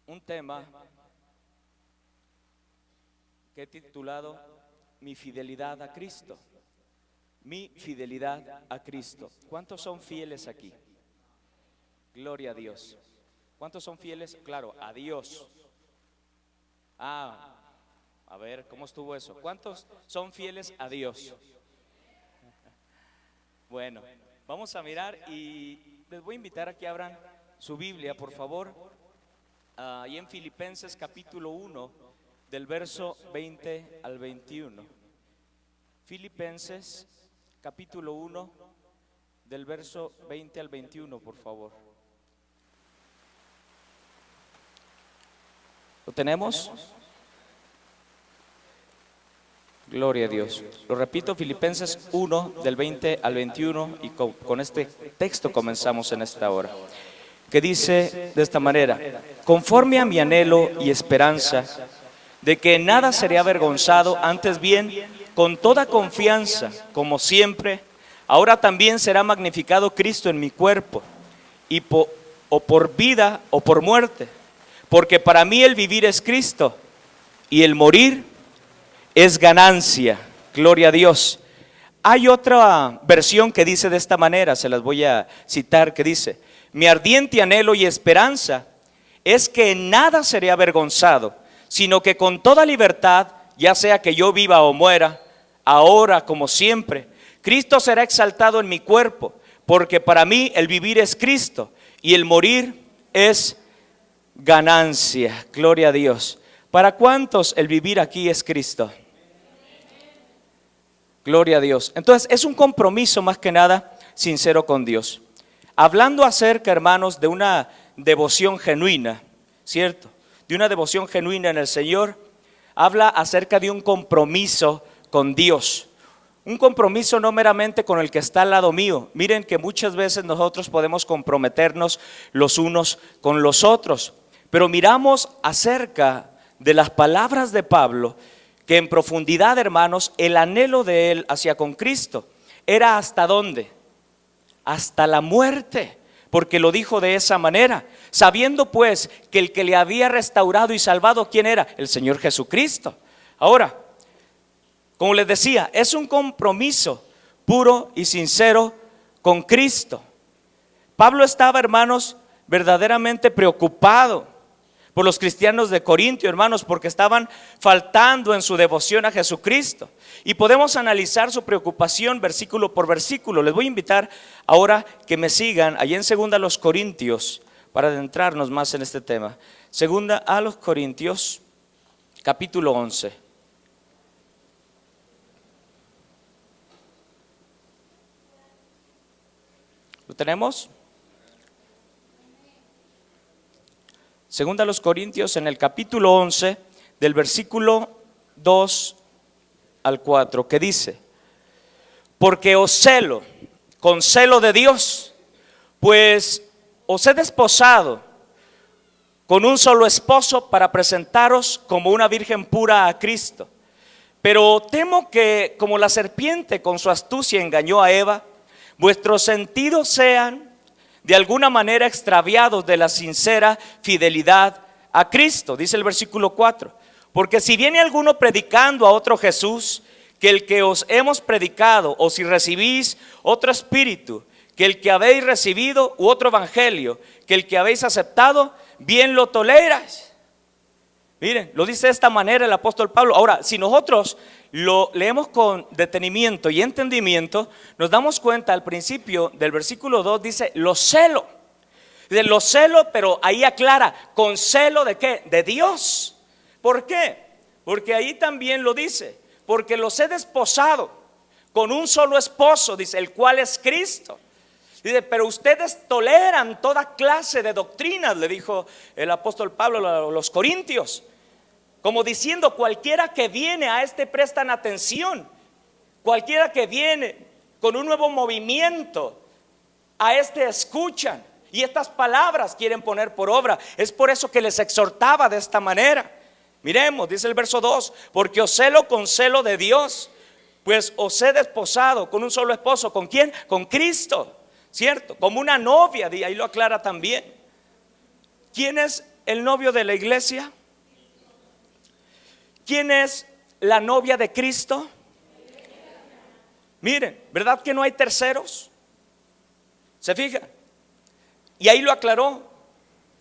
un tema que he titulado Mi fidelidad a Cristo. Mi fidelidad a Cristo. ¿Cuántos son fieles aquí? Gloria a Dios. ¿Cuántos son fieles? Claro, a Dios. A ver, ¿cómo estuvo eso? ¿Cuántos son fieles a Dios? Bueno, vamos a mirar y les voy a invitar a que abran su Biblia, por favor, ahí en Filipenses capítulo 1, del verso 20 al 21. Filipenses capítulo 1, del verso 20 al 21, por favor. ¿Lo tenemos? Gloria a Dios. Lo repito, Filipenses 1, del 20 al 21, y con este texto comenzamos en esta hora, que dice de esta manera: conforme a mi anhelo y esperanza de que en nada seré avergonzado, antes bien, con toda confianza, como siempre, ahora también será magnificado Cristo en mi cuerpo, o por vida o por muerte, porque para mí el vivir es Cristo y el morir es ganancia. Gloria a Dios. Hay otra versión que dice de esta manera, se las voy a citar, que dice: mi ardiente anhelo y esperanza es que en nada seré avergonzado, sino que con toda libertad, ya sea que yo viva o muera, ahora como siempre, Cristo será exaltado en mi cuerpo, porque para mí el vivir es Cristo y el morir es ganancia. Gloria a Dios. ¿Para cuántos el vivir aquí es Cristo? Gloria a Dios. Entonces es un compromiso más que nada sincero con Dios. Hablando acerca, hermanos, de una devoción genuina, ¿cierto? De una devoción genuina en el Señor, habla acerca de un compromiso con Dios. Un compromiso no meramente con el que está al lado mío. Miren que muchas veces nosotros podemos comprometernos los unos con los otros, pero miramos acerca de las palabras de Pablo, que en profundidad, hermanos, el anhelo de él hacia con Cristo era ¿hasta dónde? Hasta la muerte, porque lo dijo de esa manera, sabiendo pues que el que le había restaurado y salvado, ¿quién era? El Señor Jesucristo. Ahora, como les decía, es un compromiso puro y sincero con Cristo. Pablo estaba, hermanos, verdaderamente preocupado por los cristianos de Corintio, hermanos, porque estaban faltando en su devoción a Jesucristo. Y podemos analizar su preocupación versículo por versículo. Les voy a invitar ahora que me sigan allá en 2 Corintios, para adentrarnos más en este tema. 2 Corintios, capítulo 11. ¿Lo tenemos? 2 Corintios, en el capítulo 11, del versículo 2 al 4, que dice: porque os celo con celo de Dios, pues os he desposado con un solo esposo para presentaros como una virgen pura a Cristo. Pero temo que, como la serpiente con su astucia engañó a Eva, vuestros sentidos sean de alguna manera extraviados de la sincera fidelidad a Cristo. Dice el versículo 4: porque si viene alguno predicando a otro Jesús que el que os hemos predicado, o si recibís otro espíritu que el que habéis recibido, u otro evangelio que el que habéis aceptado, bien lo toleráis. Miren, lo dice de esta manera el apóstol Pablo. Ahora, si nosotros lo leemos con detenimiento y entendimiento, nos damos cuenta al principio del versículo 2, dice: lo celo. De lo celo, pero ahí aclara, ¿con celo de qué? De Dios. ¿Por qué? Porque ahí también lo dice: porque los he desposado con un solo esposo, dice, el cual es Cristo. Dice: pero ustedes toleran toda clase de doctrinas, le dijo el apóstol Pablo a los corintios, como diciendo: cualquiera que viene a este prestan atención, cualquiera que viene con un nuevo movimiento, a este escuchan, y estas palabras quieren poner por obra. Es por eso que les exhortaba de esta manera. Miremos, dice el verso 2: porque os celo con celo de Dios, pues os he desposado con un solo esposo. ¿Con quién? Con Cristo, ¿cierto? Como una novia, ahí lo aclara también. ¿Quién es el novio de la iglesia? ¿Quién es la novia de Cristo? Miren, ¿verdad que no hay terceros? ¿Se fijan? Y ahí lo aclaró.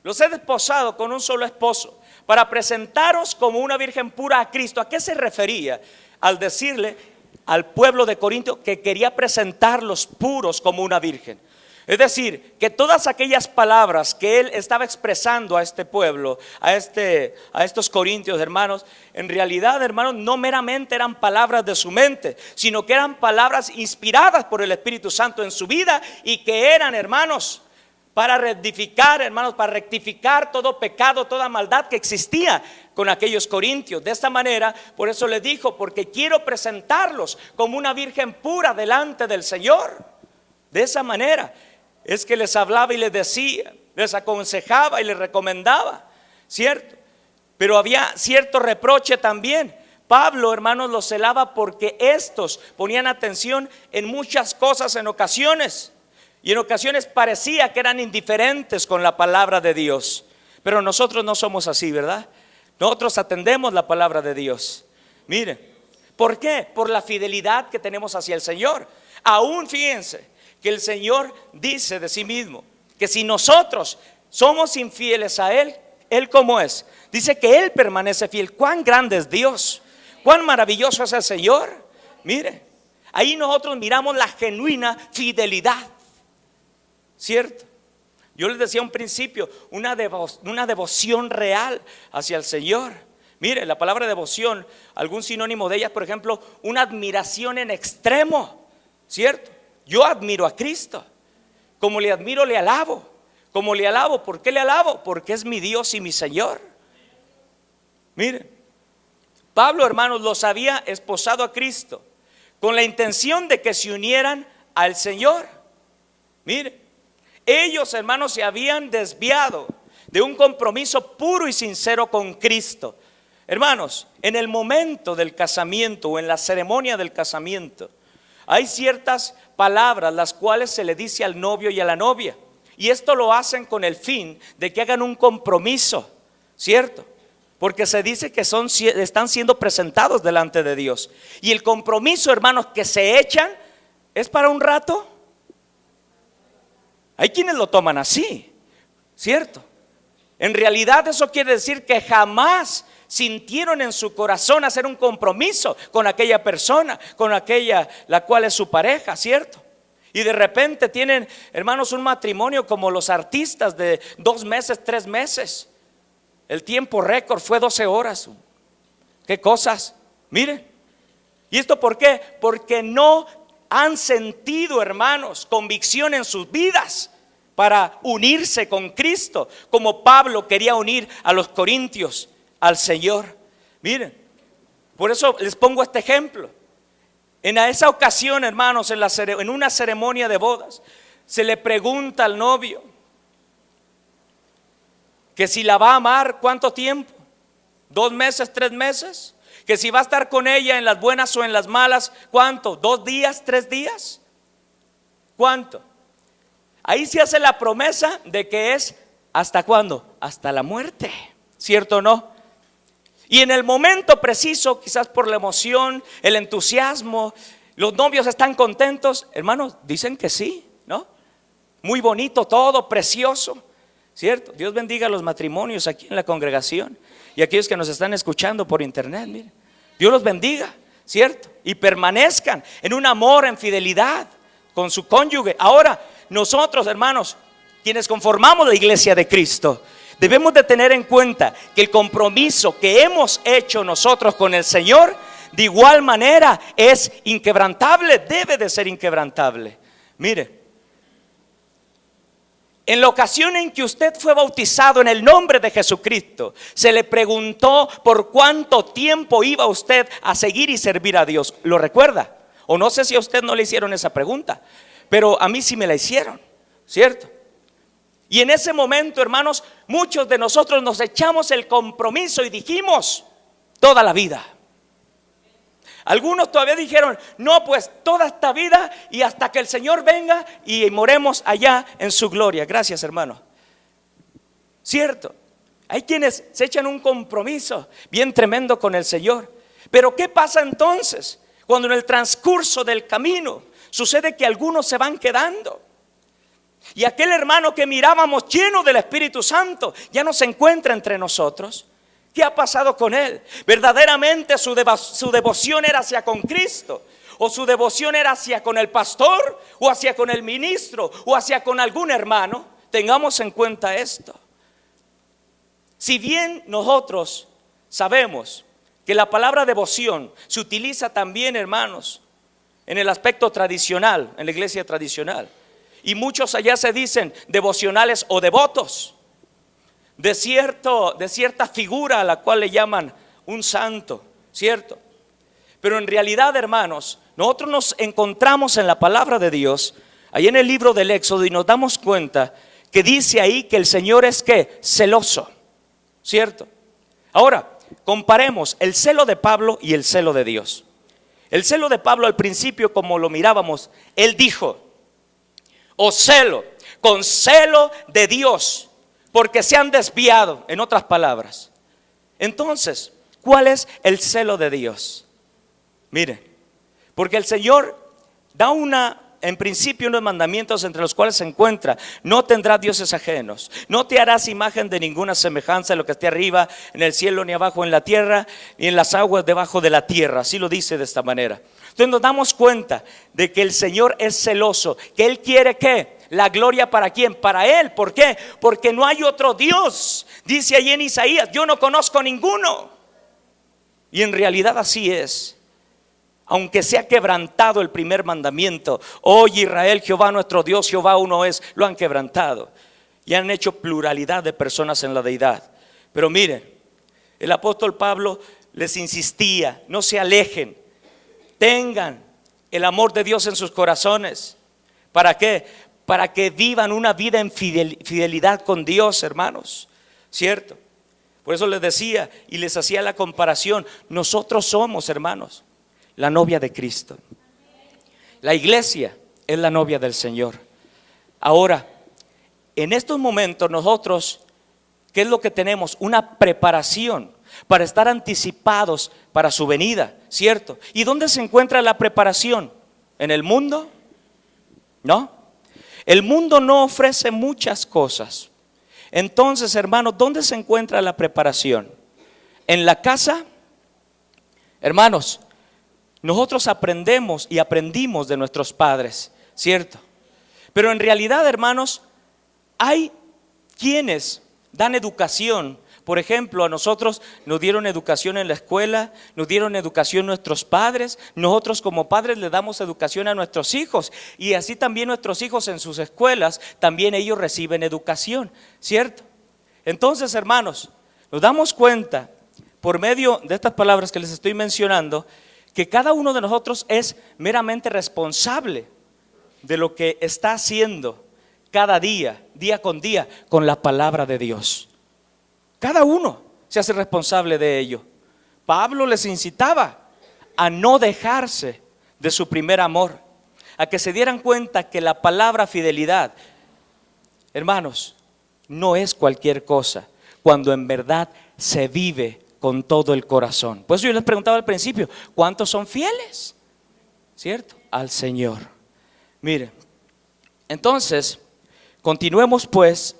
Los he desposado con un solo esposo para presentaros como una virgen pura a Cristo. ¿A qué se refería al decirle al pueblo de Corinto que quería presentarlos puros como una virgen? Es decir, que todas aquellas palabras que él estaba expresando a este pueblo, a estos corintios, hermanos, en realidad, hermanos, no meramente eran palabras de su mente, sino que eran palabras inspiradas por el Espíritu Santo en su vida, y que eran, hermanos, para rectificar, hermanos, para rectificar todo pecado, toda maldad que existía con aquellos corintios. De esta manera, por eso les dijo: porque quiero presentarlos como una virgen pura delante del Señor. De esa manera es que les hablaba y les decía, les aconsejaba y les recomendaba, ¿cierto? Pero había cierto reproche también. Pablo, hermanos, los celaba porque estos ponían atención en muchas cosas en ocasiones, y en ocasiones parecía que eran indiferentes con la palabra de Dios. Pero nosotros no somos así, ¿verdad? Nosotros atendemos la palabra de Dios. Miren, ¿por qué? Por la fidelidad que tenemos hacia el Señor. Aún fíjense que el Señor dice de sí mismo que si nosotros somos infieles a Él, ¿Él cómo es? Dice que Él permanece fiel. ¿Cuán grande es Dios? ¿Cuán maravilloso es el Señor? Mire, ahí nosotros miramos la genuina fidelidad, ¿cierto? Yo les decía a un principio, una devoción real hacia el Señor. Mire, la palabra devoción, algún sinónimo de ella, por ejemplo, una admiración en extremo, ¿cierto? Yo admiro a Cristo. Como le admiro, le alabo. Como le alabo, ¿por qué le alabo? Porque es mi Dios y mi Señor. Miren, Pablo, hermanos, los había esposado a Cristo con la intención de que se unieran al Señor. Miren, ellos, hermanos, se habían desviado de un compromiso puro y sincero con Cristo. Hermanos, en el momento del casamiento o en la ceremonia del casamiento, hay ciertas palabras las cuales se le dice al novio y a la novia, y esto lo hacen con el fin de que hagan un compromiso, ¿cierto? Porque se dice que están siendo presentados delante de Dios. Y el compromiso, hermanos, que se echan es para un rato. Hay quienes lo toman así, ¿cierto? En realidad eso quiere decir que jamás sintieron en su corazón hacer un compromiso con aquella persona, con aquella la cual es su pareja, ¿cierto? Y de repente tienen, hermanos, un matrimonio como los artistas de 2 meses, 3 meses. El tiempo récord fue 12 horas. ¿Qué cosas? Miren. ¿Y esto por qué? Porque no han sentido, hermanos, convicción en sus vidas para unirse con Cristo, como Pablo quería unir a los corintios al Señor. Miren, por eso les pongo este ejemplo. En esa ocasión, hermanos, en una ceremonia de bodas, se le pregunta al novio que si la va a amar, ¿cuánto tiempo? 2 meses, 3 meses. Que si va a estar con ella en las buenas o en las malas, ¿cuánto? 2 días, 3 días. ¿Cuánto? Ahí se hace la promesa de que es ¿hasta cuándo? Hasta la muerte, ¿cierto o no? Y en el momento preciso, quizás por la emoción, el entusiasmo, los novios están contentos. Hermanos, dicen que sí, ¿no? Muy bonito todo, precioso, ¿cierto? Dios bendiga los matrimonios aquí en la congregación y aquellos que nos están escuchando por internet. Miren, Dios los bendiga, ¿cierto? Y permanezcan en un amor, en fidelidad con su cónyuge. Ahora, nosotros, hermanos, quienes conformamos la iglesia de Cristo, debemos de tener en cuenta que el compromiso que hemos hecho nosotros con el Señor, de igual manera es inquebrantable, debe de ser inquebrantable. Mire, en la ocasión en que usted fue bautizado en el nombre de Jesucristo, se le preguntó por cuánto tiempo iba usted a seguir y servir a Dios. ¿Lo recuerda? O no sé si a usted no le hicieron esa pregunta, pero a mí sí me la hicieron, ¿cierto? Y en ese momento, hermanos, muchos de nosotros nos echamos el compromiso y dijimos toda la vida. Algunos todavía dijeron, no, pues toda esta vida y hasta que el Señor venga y moremos allá en su gloria. Gracias, hermano. Cierto. Hay quienes se echan un compromiso bien tremendo con el Señor. Pero ¿qué pasa entonces cuando en el transcurso del camino sucede que algunos se van quedando? Y aquel hermano que mirábamos lleno del Espíritu Santo ya no se encuentra entre nosotros. ¿Qué ha pasado con él? ¿Verdaderamente su devoción era hacia con Cristo? ¿O su devoción era hacia con el pastor? ¿O hacia con el ministro? ¿O hacia con algún hermano? Tengamos en cuenta esto. Si bien nosotros sabemos que la palabra devoción se utiliza también, hermanos, en el aspecto tradicional, en la iglesia tradicional, y muchos allá se dicen devocionales o devotos de cierta figura a la cual le llaman un santo, ¿cierto? Pero en realidad, hermanos, nosotros nos encontramos en la palabra de Dios, ahí en el libro del Éxodo, y nos damos cuenta que dice ahí que el Señor es ¿qué? Celoso, ¿cierto? Ahora, comparemos el celo de Pablo y el celo de Dios. El celo de Pablo al principio, como lo mirábamos, él dijo: os celo con celo de Dios, porque se han desviado, en otras palabras. Entonces, ¿cuál es el celo de Dios? Mire, porque el Señor da en principio unos mandamientos entre los cuales se encuentra: no tendrás dioses ajenos, no te harás imagen de ninguna semejanza de lo que esté arriba en el cielo, ni abajo en la tierra, ni en las aguas debajo de la tierra. Así lo dice de esta manera. Entonces nos damos cuenta de que el Señor es celoso, que Él quiere ¿qué? La gloria ¿para quién? Para Él. ¿Por qué? Porque no hay otro Dios. Dice ahí en Isaías: yo no conozco ninguno. Y en realidad así es. Aunque se ha quebrantado el primer mandamiento: oye Israel, Jehová nuestro Dios, Jehová uno es. Lo han quebrantado y han hecho pluralidad de personas en la deidad. Pero miren, el apóstol Pablo les insistía: no se alejen, tengan el amor de Dios en sus corazones. ¿Para qué? Para que vivan una vida en fidelidad con Dios, hermanos, ¿cierto? Por eso les decía y les hacía la comparación: nosotros somos, hermanos, la novia de Cristo. La iglesia es la novia del Señor. Ahora, en estos momentos nosotros, ¿qué es lo que tenemos? Una preparación para estar anticipados para su venida, ¿cierto? ¿Y dónde se encuentra la preparación? ¿En el mundo? No. El mundo no ofrece muchas cosas. Entonces, hermanos, ¿dónde se encuentra la preparación? ¿En la casa? Hermanos, nosotros aprendemos y aprendimos de nuestros padres, ¿cierto? Pero en realidad, hermanos, hay quienes dan educación. Por ejemplo, a nosotros nos dieron educación en la escuela, nos dieron educación nuestros padres. Nosotros como padres le damos educación a nuestros hijos, y así también nuestros hijos en sus escuelas, también ellos reciben educación, ¿cierto? Entonces, hermanos, nos damos cuenta por medio de estas palabras que les estoy mencionando, que cada uno de nosotros es meramente responsable de lo que está haciendo cada día, día con día, con la palabra de Dios. Cada uno se hace responsable de ello. Pablo les incitaba a no dejarse de su primer amor, a que se dieran cuenta que la palabra fidelidad, hermanos, no es cualquier cosa cuando en verdad se vive con todo el corazón. Por eso yo les preguntaba al principio: ¿cuántos son fieles? ¿Cierto? Al Señor. Mire, entonces, continuemos pues.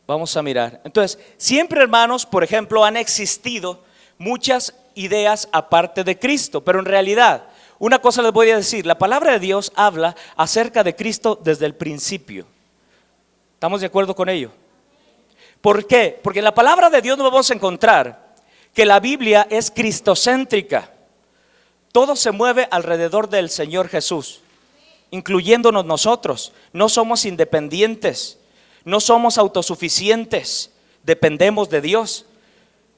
Vamos a mirar. Entonces, siempre, hermanos, por ejemplo, han existido muchas ideas aparte de Cristo, pero en realidad, una cosa les voy a decir: la palabra de Dios habla acerca de Cristo desde el principio. ¿Estamos de acuerdo con ello? ¿Por qué? Porque en la palabra de Dios nos vamos a encontrar que la Biblia es cristocéntrica. Todo se mueve alrededor del Señor Jesús, incluyéndonos nosotros. No somos independientes, no somos autosuficientes, dependemos de Dios.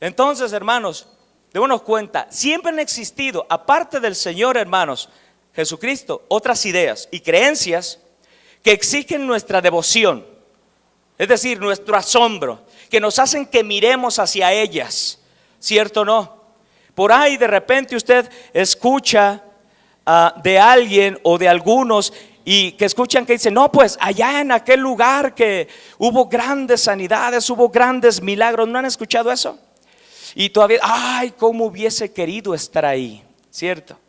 Entonces, hermanos, démonos cuenta, siempre han existido, aparte del Señor, hermanos, Jesucristo, otras ideas y creencias que exigen nuestra devoción. Es decir, nuestro asombro, que nos hacen que miremos hacia ellas, ¿cierto o no? Por ahí de repente usted escucha de alguien o de algunos y que escuchan que dicen, no, pues allá en aquel lugar que hubo grandes sanidades, hubo grandes milagros. ¿No han escuchado eso? Y todavía, ay, cómo hubiese querido estar ahí, ¿cierto?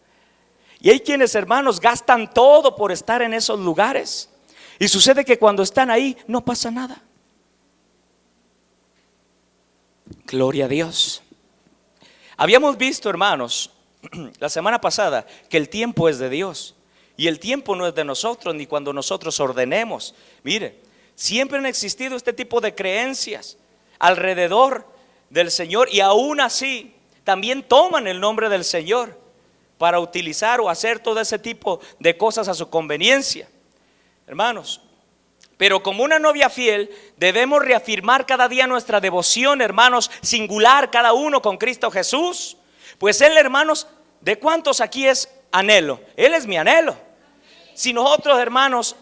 Y hay quienes, hermanos, gastan todo por estar en esos lugares. Y sucede que cuando están ahí no pasa nada. Gloria a Dios. Habíamos visto, hermanos, la semana pasada, que el tiempo es de Dios. Y el tiempo no es de nosotros, ni cuando nosotros ordenemos. Mire, siempre han existido este tipo de creencias alrededor del Señor. Y aún así, también toman el nombre del Señor para utilizar o hacer todo ese tipo de cosas a su conveniencia. Hermanos, pero como una novia fiel, debemos reafirmar cada día nuestra devoción, hermanos, singular, cada uno con Cristo Jesús. Pues Él, hermanos, ¿de cuántos aquí es anhelo? Él es mi anhelo. Si nosotros, hermanos,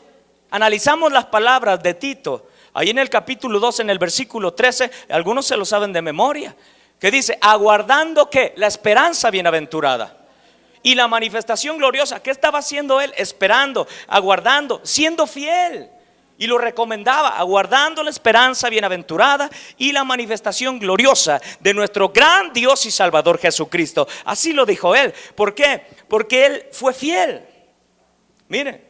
analizamos las palabras de Tito, ahí en el capítulo 2, en el versículo 13, algunos se lo saben de memoria, que dice, aguardando que la esperanza bienaventurada y la manifestación gloriosa. ¿Qué estaba haciendo él? Esperando, aguardando, siendo fiel. Y lo recomendaba, aguardando la esperanza bienaventurada y la manifestación gloriosa de nuestro gran Dios y Salvador Jesucristo. Así lo dijo él. ¿Por qué? Porque él fue fiel. Miren,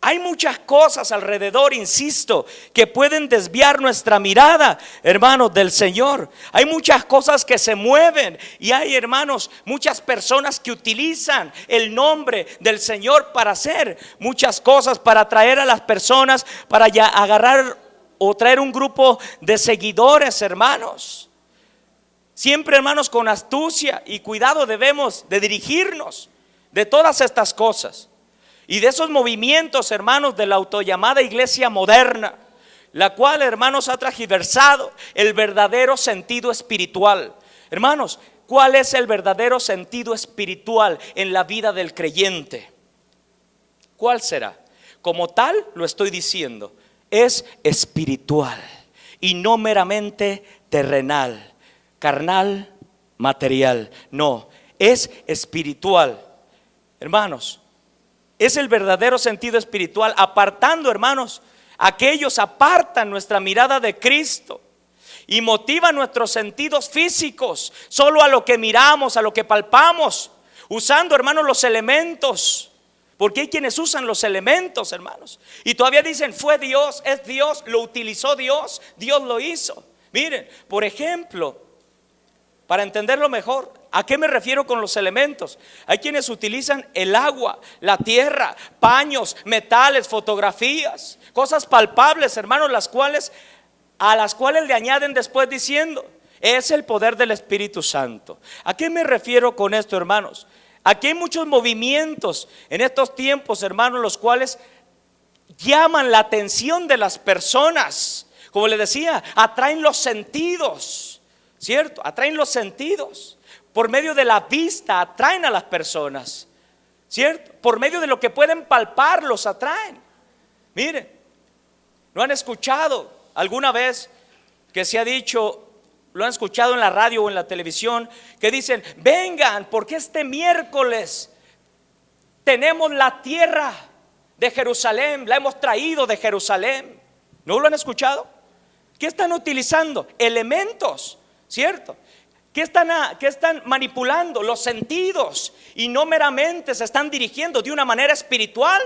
hay muchas cosas alrededor, insisto, que pueden desviar nuestra mirada, hermanos, del Señor. Hay muchas cosas que se mueven y hay, hermanos, muchas personas que utilizan el nombre del Señor para hacer muchas cosas, para atraer a las personas, para ya agarrar o traer un grupo de seguidores, hermanos. Siempre, hermanos, con astucia y cuidado debemos de dirigirnos de todas estas cosas. Y de esos movimientos, hermanos, de la autollamada iglesia moderna, la cual, hermanos, ha transgiversado el verdadero sentido espiritual. Hermanos, ¿cuál es el verdadero sentido espiritual en la vida del creyente? ¿Cuál será? Como tal, lo estoy diciendo, es espiritual y no meramente terrenal, carnal, material. No, es espiritual. Hermanos, es el verdadero sentido espiritual, apartando, hermanos, aquellos apartan nuestra mirada de Cristo y motivan nuestros sentidos físicos solo a lo que miramos, a lo que palpamos, usando, hermanos, los elementos. Porque hay quienes usan los elementos, hermanos, y todavía dicen, fue Dios, es Dios, lo utilizó Dios, Dios lo hizo. Miren, por ejemplo, para entenderlo mejor, ¿a qué me refiero con los elementos? Hay quienes utilizan el agua, la tierra, paños, metales, fotografías, cosas palpables, hermanos, a las cuales le añaden después diciendo, es el poder del Espíritu Santo. ¿A qué me refiero con esto, hermanos? Aquí hay muchos movimientos en estos tiempos, hermanos, los cuales llaman la atención de las personas. Como les decía, atraen los sentidos. ¿Cierto? Atraen los sentidos. Por medio de la vista atraen a las personas. ¿Cierto? Por medio de lo que pueden palpar los atraen. Miren, ¿no han escuchado alguna vez que se ha dicho, lo han escuchado en la radio o en la televisión, que dicen, vengan porque este miércoles tenemos la tierra de Jerusalén, la hemos traído de Jerusalén? ¿No lo han escuchado? ¿Qué están utilizando? Elementos. ¿Cierto? ¿Qué están manipulando? Los sentidos, y no meramente se están dirigiendo de una manera espiritual.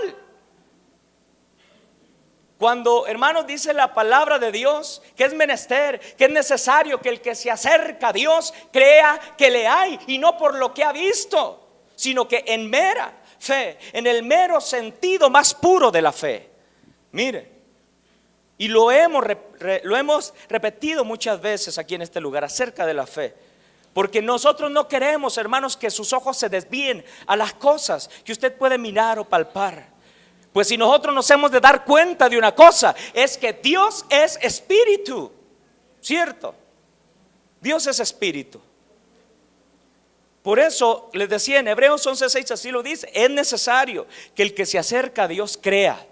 Cuando, hermanos, dice la palabra de Dios que es menester, que es necesario que el que se acerca a Dios crea que le hay, y no por lo que ha visto, sino que en mera fe, en el mero sentido más puro de la fe. Mire, y lo hemos repetido muchas veces aquí en este lugar acerca de la fe, porque nosotros no queremos, hermanos, que sus ojos se desvíen a las cosas que usted puede mirar o palpar. Pues si nosotros nos hemos de dar cuenta de una cosa, es que Dios es espíritu, ¿cierto? Dios es espíritu. Por eso les decía en Hebreos 11:6, así lo dice, es necesario que el que se acerca a Dios crea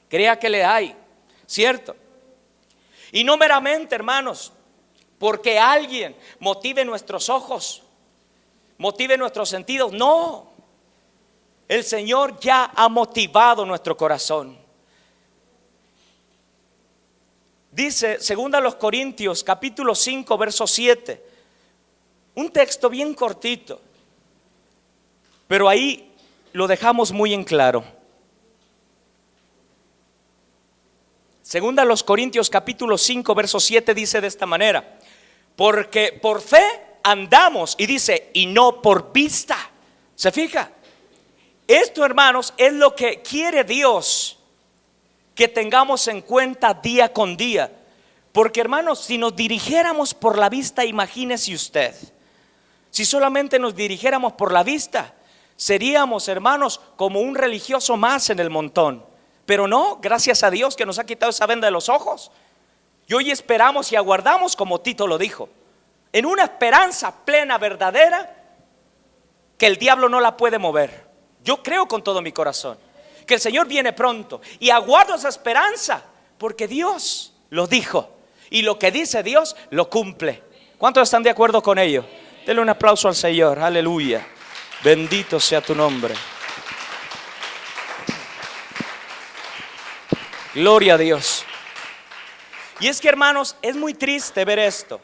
que le hay. ¿Cierto? Y no meramente, hermanos, porque alguien motive nuestros ojos, motive nuestros sentidos. No, El Señor ya ha motivado nuestro corazón. Dice, segunda a los Corintios, capítulo 5, verso 7. Un texto bien cortito, pero ahí lo dejamos muy en claro. Segunda a los Corintios, capítulo 5, verso 7 dice de esta manera: porque por fe andamos, y dice, y no por vista. ¿Se fija? Esto, hermanos, es lo que quiere Dios que tengamos en cuenta día con día. Porque, hermanos, si nos dirigiéramos por la vista, imagínese usted, si solamente nos dirigiéramos por la vista, seríamos, hermanos, como un religioso más en el montón. Pero no, gracias a Dios que nos ha quitado esa venda de los ojos. Y hoy esperamos y aguardamos, como Tito lo dijo, en una esperanza plena, verdadera, que el diablo no la puede mover. Yo creo con todo mi corazón que el Señor viene pronto, y aguardo esa esperanza porque Dios lo dijo, y lo que dice Dios lo cumple. ¿Cuántos están de acuerdo con ello? Denle un aplauso al Señor. Aleluya, bendito sea tu nombre. Gloria a Dios. Y es que, hermanos, es muy triste ver esto.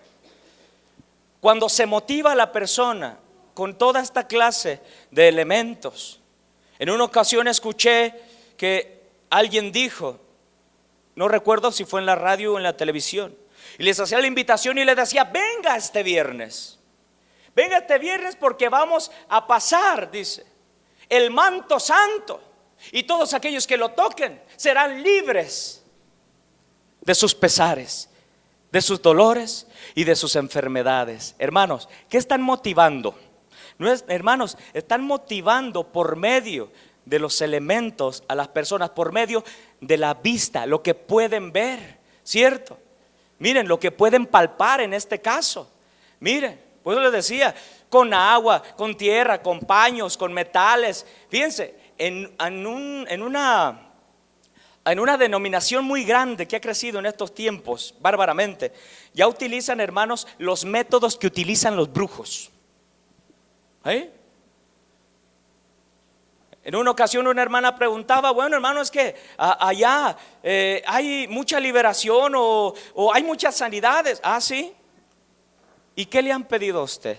Cuando se motiva a la persona con toda esta clase de elementos. En una ocasión escuché que alguien dijo, no recuerdo si fue en la radio o en la televisión, y les hacía la invitación y les decía: venga este viernes porque vamos a pasar, dice, el manto santo, y todos aquellos que lo toquen serán libres de sus pesares, de sus dolores y de sus enfermedades. Hermanos, ¿qué están motivando? No es, hermanos, están motivando por medio de los elementos a las personas, por medio de la vista, lo que pueden ver, ¿cierto? Miren, lo que pueden palpar en este caso. Miren, pues yo les decía, con agua, con tierra, con paños, con metales. Fíjense, en una denominación muy grande que ha crecido en estos tiempos, bárbaramente, ya utilizan, hermanos, los métodos que utilizan los brujos. En una ocasión una hermana preguntaba: bueno, hermano, es que allá hay mucha liberación o hay muchas sanidades. Ah, sí. ¿Y qué le han pedido a usted?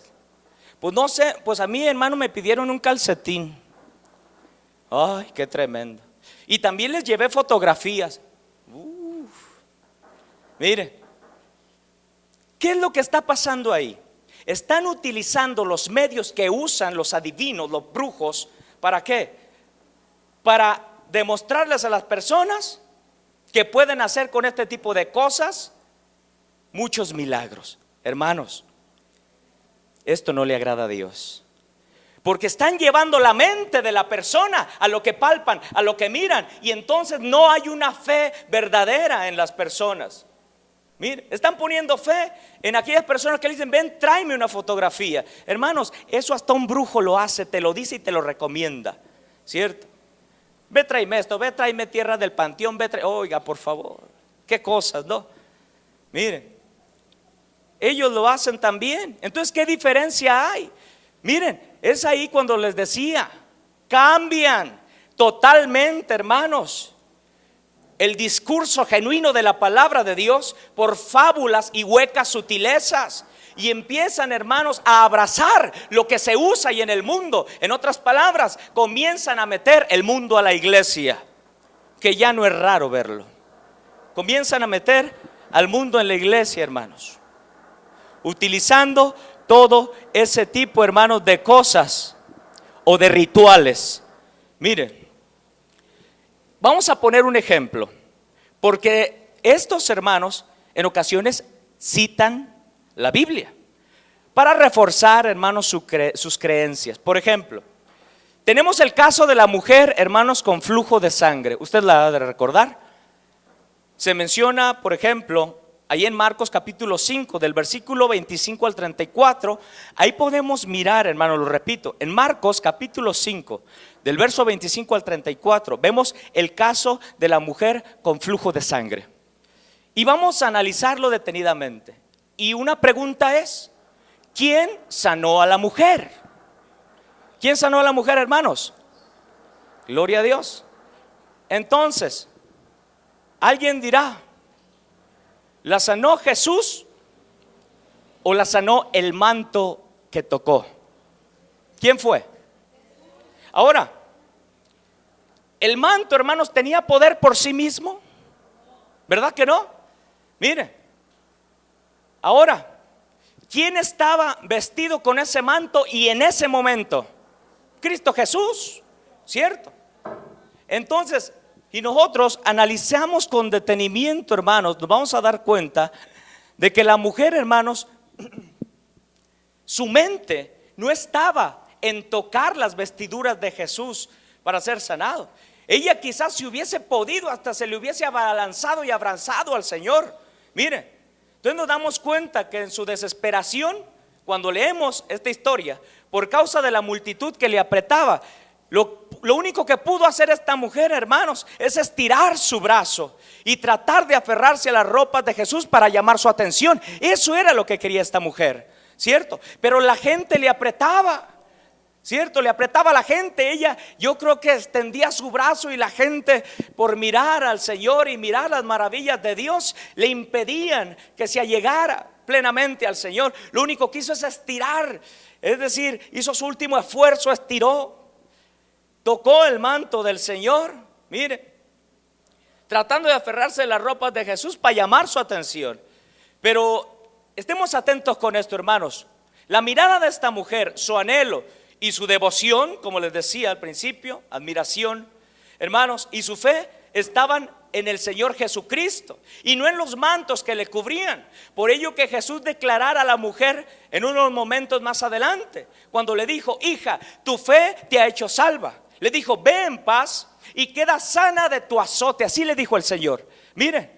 Pues no sé, pues a mí, hermano, me pidieron un calcetín. Ay, qué tremendo. Y también les llevé fotografías. Mire, ¿qué es lo que está pasando ahí? Están utilizando los medios que usan los adivinos, los brujos. ¿Para qué? Para demostrarles a las personas que pueden hacer con este tipo de cosas muchos milagros. Hermanos, esto no le agrada a Dios, porque están llevando la mente de la persona a lo que palpan, a lo que miran, y entonces no hay una fe verdadera en las personas. Mire, están poniendo fe en aquellas personas que le dicen: ven, tráeme una fotografía. Hermanos, eso hasta un brujo lo hace, te lo dice y te lo recomienda, ¿cierto? Ve, tráeme esto, ve, tráeme tierra del panteón, ve, oiga, por favor, qué cosas, ¿no? Miren, ellos lo hacen también. Entonces, ¿qué diferencia hay? Miren, es ahí cuando les decía, cambian totalmente, hermanos, el discurso genuino de la palabra de Dios por fábulas y huecas sutilezas, y empiezan, hermanos, a abrazar lo que se usa y en el mundo. En otras palabras, comienzan a meter el mundo a la iglesia, que ya no es raro verlo. Comienzan a meter al mundo en la iglesia, hermanos, utilizando todo ese tipo, hermanos, de cosas o de rituales. Miren, vamos a poner un ejemplo, porque estos hermanos en ocasiones citan la Biblia para reforzar, hermanos, sus creencias. Por ejemplo, tenemos el caso de la mujer, hermanos, con flujo de sangre. Usted la ha de recordar. Se menciona, por ejemplo, ahí en Marcos capítulo 5, del versículo 25 al 34, ahí podemos mirar, hermano, lo repito, en Marcos capítulo 5, del verso 25 al 34, vemos el caso de la mujer con flujo de sangre. Y vamos a analizarlo detenidamente. Y una pregunta es: ¿quién sanó a la mujer? ¿Quién sanó a la mujer, hermanos? Gloria a Dios. Entonces, alguien dirá, ¿la sanó Jesús o la sanó el manto que tocó? ¿Quién fue? Ahora, el manto, hermanos, tenía poder por sí mismo, ¿verdad que no? Mire, ahora, ¿quién estaba vestido con ese manto y en ese momento? Cristo Jesús, ¿cierto? Entonces, y nosotros analizamos con detenimiento, hermanos, nos vamos a dar cuenta de que la mujer, hermanos, su mente no estaba en tocar las vestiduras de Jesús para ser sanado. Ella quizás si hubiese podido, hasta se le hubiese abalanzado y abrazado al Señor. Mire, entonces nos damos cuenta que en su desesperación, cuando leemos esta historia, por causa de la multitud que le apretaba, lo único que pudo hacer esta mujer, hermanos, es estirar su brazo y tratar de aferrarse a las ropas de Jesús para llamar su atención. Eso era lo que quería esta mujer, ¿cierto? Pero la gente le apretaba, ¿cierto? Le apretaba a la gente. Ella, yo creo que extendía su brazo y la gente, por mirar al Señor y mirar las maravillas de Dios, le impedían que se allegara plenamente al Señor. Lo único que hizo es estirar, es decir, hizo su último esfuerzo, estiró, tocó el manto del Señor, mire, tratando de aferrarse a las ropas de Jesús para llamar su atención. Pero estemos atentos con esto, hermanos. La mirada de esta mujer, su anhelo y su devoción, como les decía al principio, admiración, hermanos, y su fe estaban en el Señor Jesucristo y no en los mantos que le cubrían. Por ello que Jesús declarara a la mujer en unos momentos más adelante, cuando le dijo: hija, tu fe te ha hecho salva. Le dijo: ve en paz y queda sana de tu azote. Así le dijo el Señor. Mire,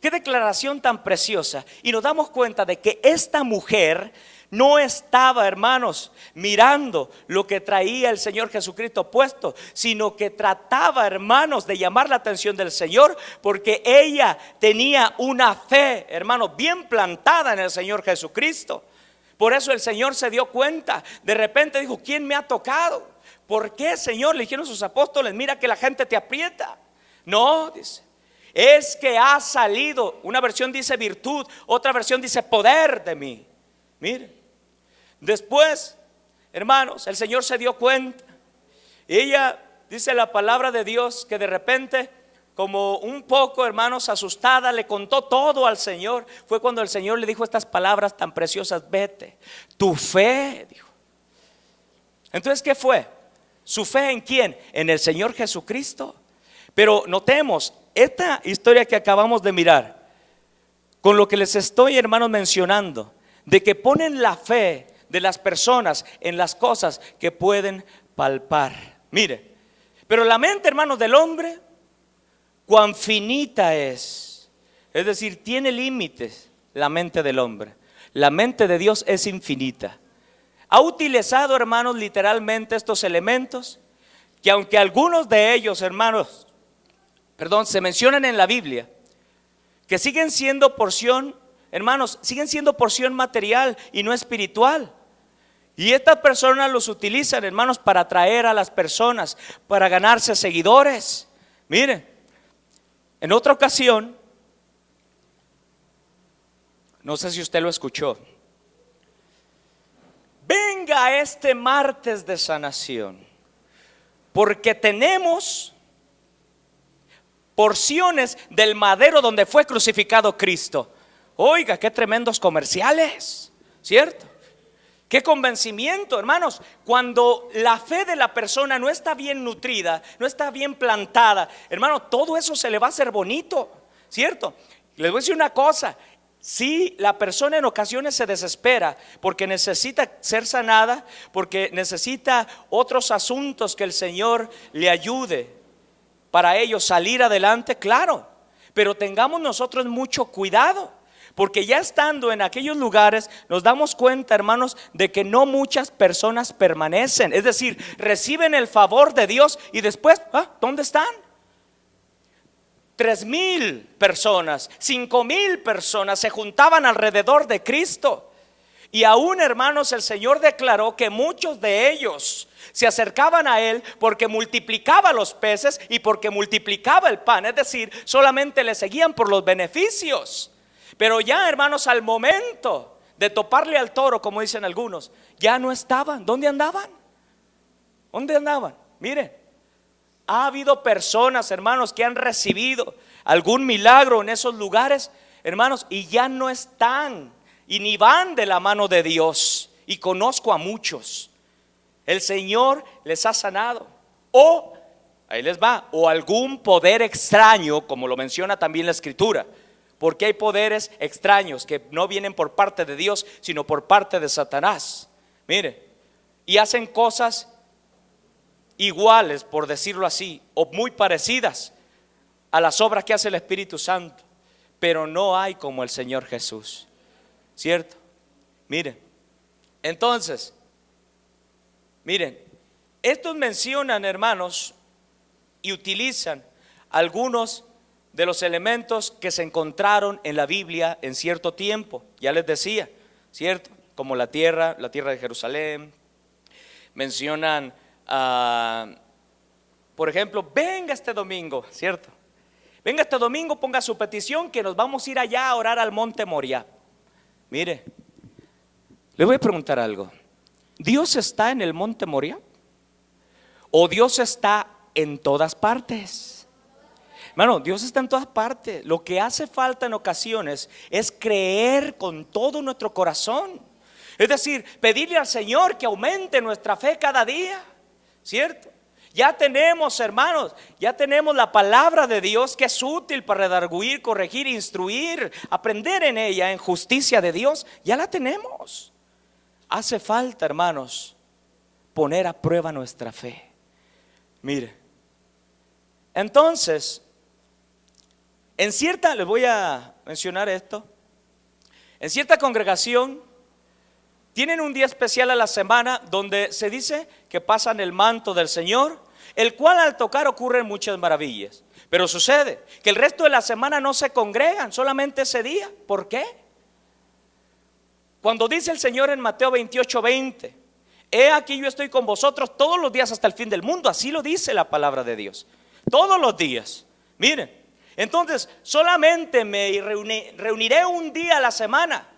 qué declaración tan preciosa. Y nos damos cuenta de que esta mujer no estaba, hermanos, mirando lo que traía el Señor Jesucristo puesto, sino que trataba, hermanos, de llamar la atención del Señor, porque ella tenía una fe, hermanos, bien plantada en el Señor Jesucristo. Por eso el Señor se dio cuenta. De repente dijo: ¿quién me ha tocado? ¿Por qué, Señor? Le dijeron sus apóstoles: mira que la gente te aprieta. No, dice, es que ha salido. Una versión dice virtud, otra versión dice poder de mí. Mire, después, hermanos, el Señor se dio cuenta. Ella, dice la palabra de Dios, que de repente, como un poco, hermanos, asustada, le contó todo al Señor. Fue cuando el Señor le dijo estas palabras tan preciosas: vete, tu fe, dijo. Entonces, ¿qué fue? ¿Su fe en quién? En el Señor Jesucristo. Pero notemos, esta historia que acabamos de mirar, con lo que les estoy, hermanos, mencionando, de que ponen la fe de las personas en las cosas que pueden palpar. Mire, pero la mente, hermanos, del hombre, cuán finita es decir, tiene límites la mente del hombre. La mente de Dios es infinita. Ha utilizado, hermanos, literalmente estos elementos, que aunque algunos de ellos, hermanos, se mencionan en la Biblia, que siguen siendo porción, hermanos, siguen siendo porción material y no espiritual. Y estas personas los utilizan, hermanos, para atraer a las personas, para ganarse seguidores. Miren, en otra ocasión, no sé si usted lo escuchó: venga este martes de sanación, porque tenemos porciones del madero donde fue crucificado Cristo. Oiga, qué tremendos comerciales, ¿cierto? Qué convencimiento, hermanos. Cuando la fe de la persona no está bien nutrida, no está bien plantada, hermano, todo eso se le va a hacer bonito, ¿cierto? Les voy a decir una cosa: si la persona en ocasiones se desespera porque necesita ser sanada, porque necesita otros asuntos que el Señor le ayude para ellos salir adelante, claro, pero tengamos nosotros mucho cuidado, porque ya estando en aquellos lugares nos damos cuenta, hermanos, de que no muchas personas permanecen. Es decir, reciben el favor de Dios y después, ¿dónde están? 3,000 personas, 5,000 personas se juntaban alrededor de Cristo. Y aún, hermanos, el Señor declaró que muchos de ellos se acercaban a Él porque multiplicaba los peces y porque multiplicaba el pan. Es decir, solamente le seguían por los beneficios. Pero ya, hermanos, al momento de toparle al toro, como dicen algunos, ya no estaban. ¿Dónde andaban? ¿Dónde andaban? Miren, ha habido personas, hermanos, que han recibido algún milagro en esos lugares, hermanos, y ya no están y ni van de la mano de Dios. Y conozco a muchos. El Señor les ha sanado, o ahí les va, o algún poder extraño, como lo menciona también la Escritura, porque hay poderes extraños que no vienen por parte de Dios, sino por parte de Satanás. Mire, y hacen cosas iguales, por decirlo así, o muy parecidas a las obras que hace el Espíritu Santo, pero no hay como el Señor Jesús, ¿cierto? Miren, entonces, miren, estos mencionan, hermanos, y utilizan algunos de los elementos que se encontraron en la Biblia en cierto tiempo. Ya les decía, ¿cierto? Como la tierra de Jerusalén. Mencionan, por ejemplo, venga este domingo, ¿cierto? Venga este domingo, ponga su petición que nos vamos a ir allá a orar al monte Moriah. Mire, le voy a preguntar algo. ¿Dios está en el monte Moriah? ¿O Dios está en todas partes? Hermano, Dios está en todas partes. Lo que hace falta en ocasiones es creer con todo nuestro corazón. Es decir, pedirle al Señor que aumente nuestra fe cada día, ¿cierto? Ya tenemos, hermanos, ya tenemos la palabra de Dios, que es útil para redarguir, corregir, instruir, aprender en ella, en justicia de Dios. Ya la tenemos. Hace falta, hermanos, poner a prueba nuestra fe. Mire, entonces, les voy a mencionar esto. En cierta congregación tienen un día especial a la semana donde se dice que pasan el manto del Señor, el cual al tocar ocurren muchas maravillas. Pero sucede que el resto de la semana no se congregan, solamente ese día. ¿Por qué? Cuando dice el Señor en Mateo 28:20, he aquí yo estoy con vosotros todos los días hasta el fin del mundo. Así lo dice la palabra de Dios. Todos los días. Miren, entonces solamente me reuniré un día a la semana,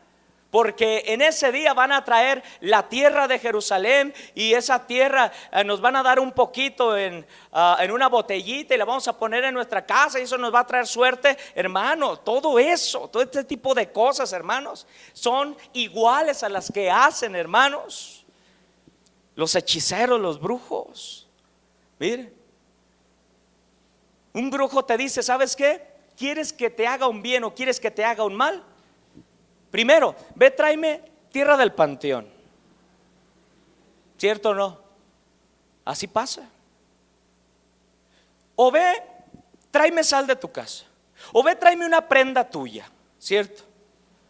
porque en ese día van a traer la tierra de Jerusalén, y esa tierra nos van a dar un poquito en una botellita y la vamos a poner en nuestra casa, y eso nos va a traer suerte. Hermano, todo eso, todo este tipo de cosas, hermanos, son iguales a las que hacen, hermanos, los hechiceros, los brujos. Miren, un brujo te dice, ¿sabes qué? ¿Quieres que te haga un bien o quieres que te haga un mal? Primero, ve, tráeme tierra del panteón. ¿Cierto o no? Así pasa. O ve, tráeme sal de tu casa. O ve, tráeme una prenda tuya. ¿Cierto?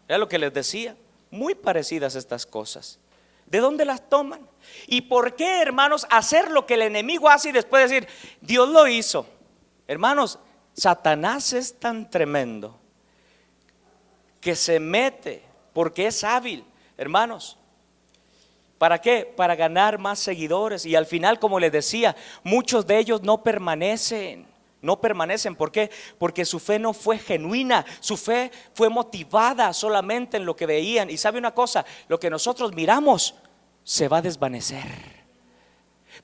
Era lo que les decía. Muy parecidas estas cosas. ¿De dónde las toman? ¿Y por qué, hermanos, hacer lo que el enemigo hace y después decir, Dios lo hizo? Hermanos, Satanás es tan tremendo que se mete, porque es hábil, hermanos. ¿Para qué? Para ganar más seguidores. Y al final, como les decía, muchos de ellos no permanecen. No permanecen. ¿Por qué? Porque su fe no fue genuina. Su fe fue motivada solamente en lo que veían. Y sabe una cosa, lo que nosotros miramos se va a desvanecer.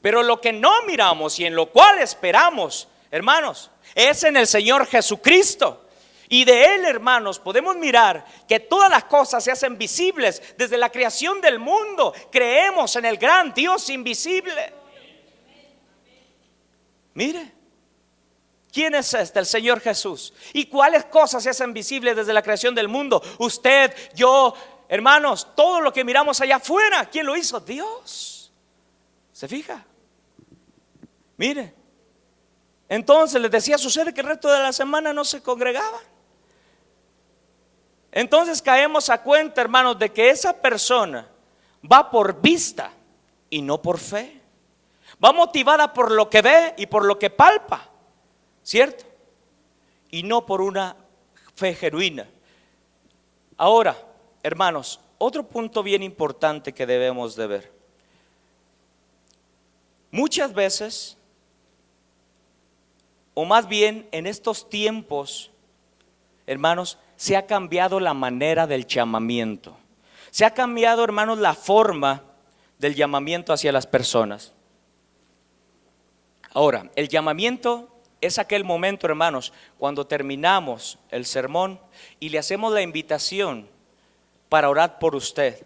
Pero lo que no miramos y en lo cual esperamos, hermanos, es en el Señor Jesucristo. Y de Él, hermanos, podemos mirar que todas las cosas se hacen visibles desde la creación del mundo. Creemos en el gran Dios invisible. Mire, ¿quién es este? El Señor Jesús. ¿Y cuáles cosas se hacen visibles desde la creación del mundo? Usted, yo, hermanos, todo lo que miramos allá afuera, ¿quién lo hizo? Dios. ¿Se fija? Mire, entonces les decía, sucede que el resto de la semana no se congregaban. Entonces caemos a cuenta, hermanos, de que esa persona va por vista y no por fe. Va motivada por lo que ve y por lo que palpa, ¿cierto? Y no por una fe genuina. Ahora, hermanos, otro punto bien importante que debemos de ver. Muchas veces, o más bien en estos tiempos, hermanos, se ha cambiado la manera del llamamiento. Se ha cambiado, hermanos, la forma del llamamiento hacia las personas. Ahora, el llamamiento es aquel momento, hermanos, cuando terminamos el sermón y le hacemos la invitación para orar por usted,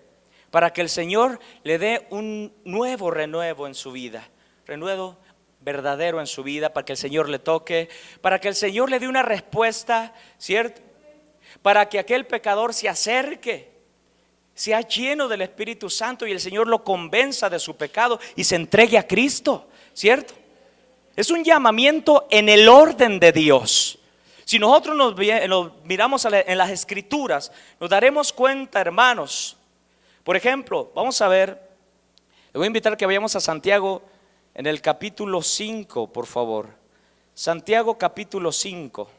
para que el Señor le dé un nuevo renuevo en su vida, renuevo verdadero en su vida, para que el Señor le toque, para que el Señor le dé una respuesta, ¿cierto? Para que aquel pecador se acerque, sea lleno del Espíritu Santo y el Señor lo convenza de su pecado y se entregue a Cristo, ¿cierto? Es un llamamiento en el orden de Dios. Si nosotros nos miramos en las Escrituras, nos daremos cuenta, hermanos. Por ejemplo, vamos a ver, le voy a invitar que vayamos a Santiago en el capítulo 5, por favor. Santiago capítulo 5.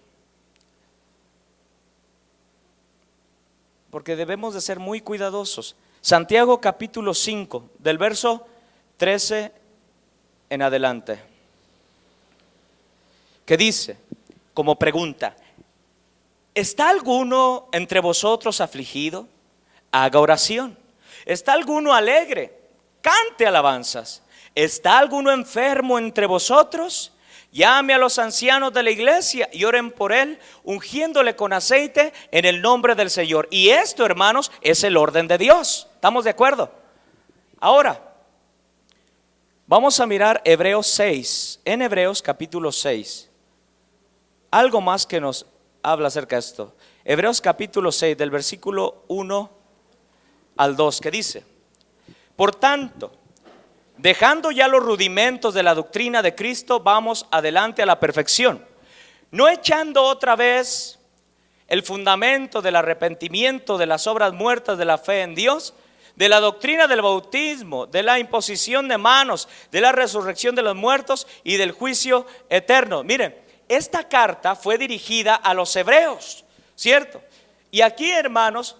Porque debemos de ser muy cuidadosos. Santiago capítulo 5, del verso 13 en adelante. Que dice, como pregunta: ¿está alguno entre vosotros afligido? Haga oración. ¿Está alguno alegre? Cante alabanzas. ¿Está alguno enfermo entre vosotros? Llame a los ancianos de la iglesia y oren por él, ungiéndole con aceite en el nombre del Señor. Y esto, hermanos, es el orden de Dios. ¿Estamos de acuerdo? Ahora, vamos a mirar Hebreos 6. En Hebreos capítulo 6. Algo más que nos habla acerca de esto. Hebreos capítulo 6, del versículo 1 al 2, que dice: por tanto, dejando ya los rudimentos de la doctrina de Cristo, vamos adelante a la perfección, no echando otra vez el fundamento del arrepentimiento de las obras muertas de la fe en Dios, de la doctrina del bautismo, de la imposición de manos, de la resurrección de los muertos y del juicio eterno. Miren, esta carta fue dirigida a los hebreos, ¿cierto? Y aquí, hermanos,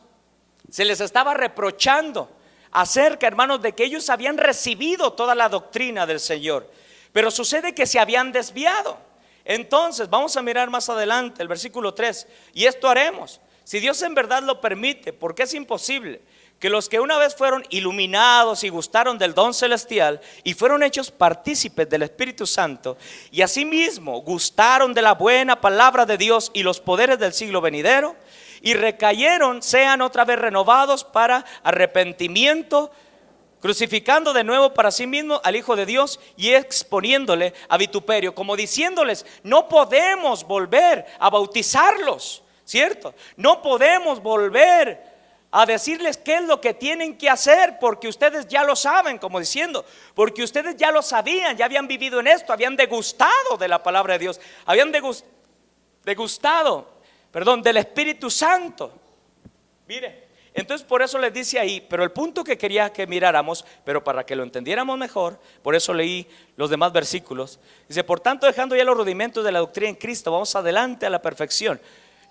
se les estaba reprochando acerca, hermanos, de que ellos habían recibido toda la doctrina del Señor, pero sucede que se habían desviado. Entonces, vamos a mirar más adelante el versículo 3. Y esto haremos, si Dios en verdad lo permite, porque es imposible que los que una vez fueron iluminados y gustaron del don celestial y fueron hechos partícipes del Espíritu Santo, y asimismo gustaron de la buena palabra de Dios y los poderes del siglo venidero, y recayeron, sean otra vez renovados para arrepentimiento, crucificando de nuevo para sí mismo al Hijo de Dios y exponiéndole a vituperio, como diciéndoles: no podemos volver a bautizarlos, ¿cierto? No podemos volver a decirles qué es lo que tienen que hacer, porque ustedes ya lo saben, como diciendo, porque ustedes ya lo sabían, ya habían vivido en esto, habían degustado de la palabra de Dios, habían degustado del Espíritu Santo. Mire, entonces por eso les dice ahí, pero el punto que quería que miráramos, pero para que lo entendiéramos mejor, por eso leí los demás versículos. Dice: por tanto, dejando ya los rudimentos de la doctrina en Cristo, vamos adelante a la perfección,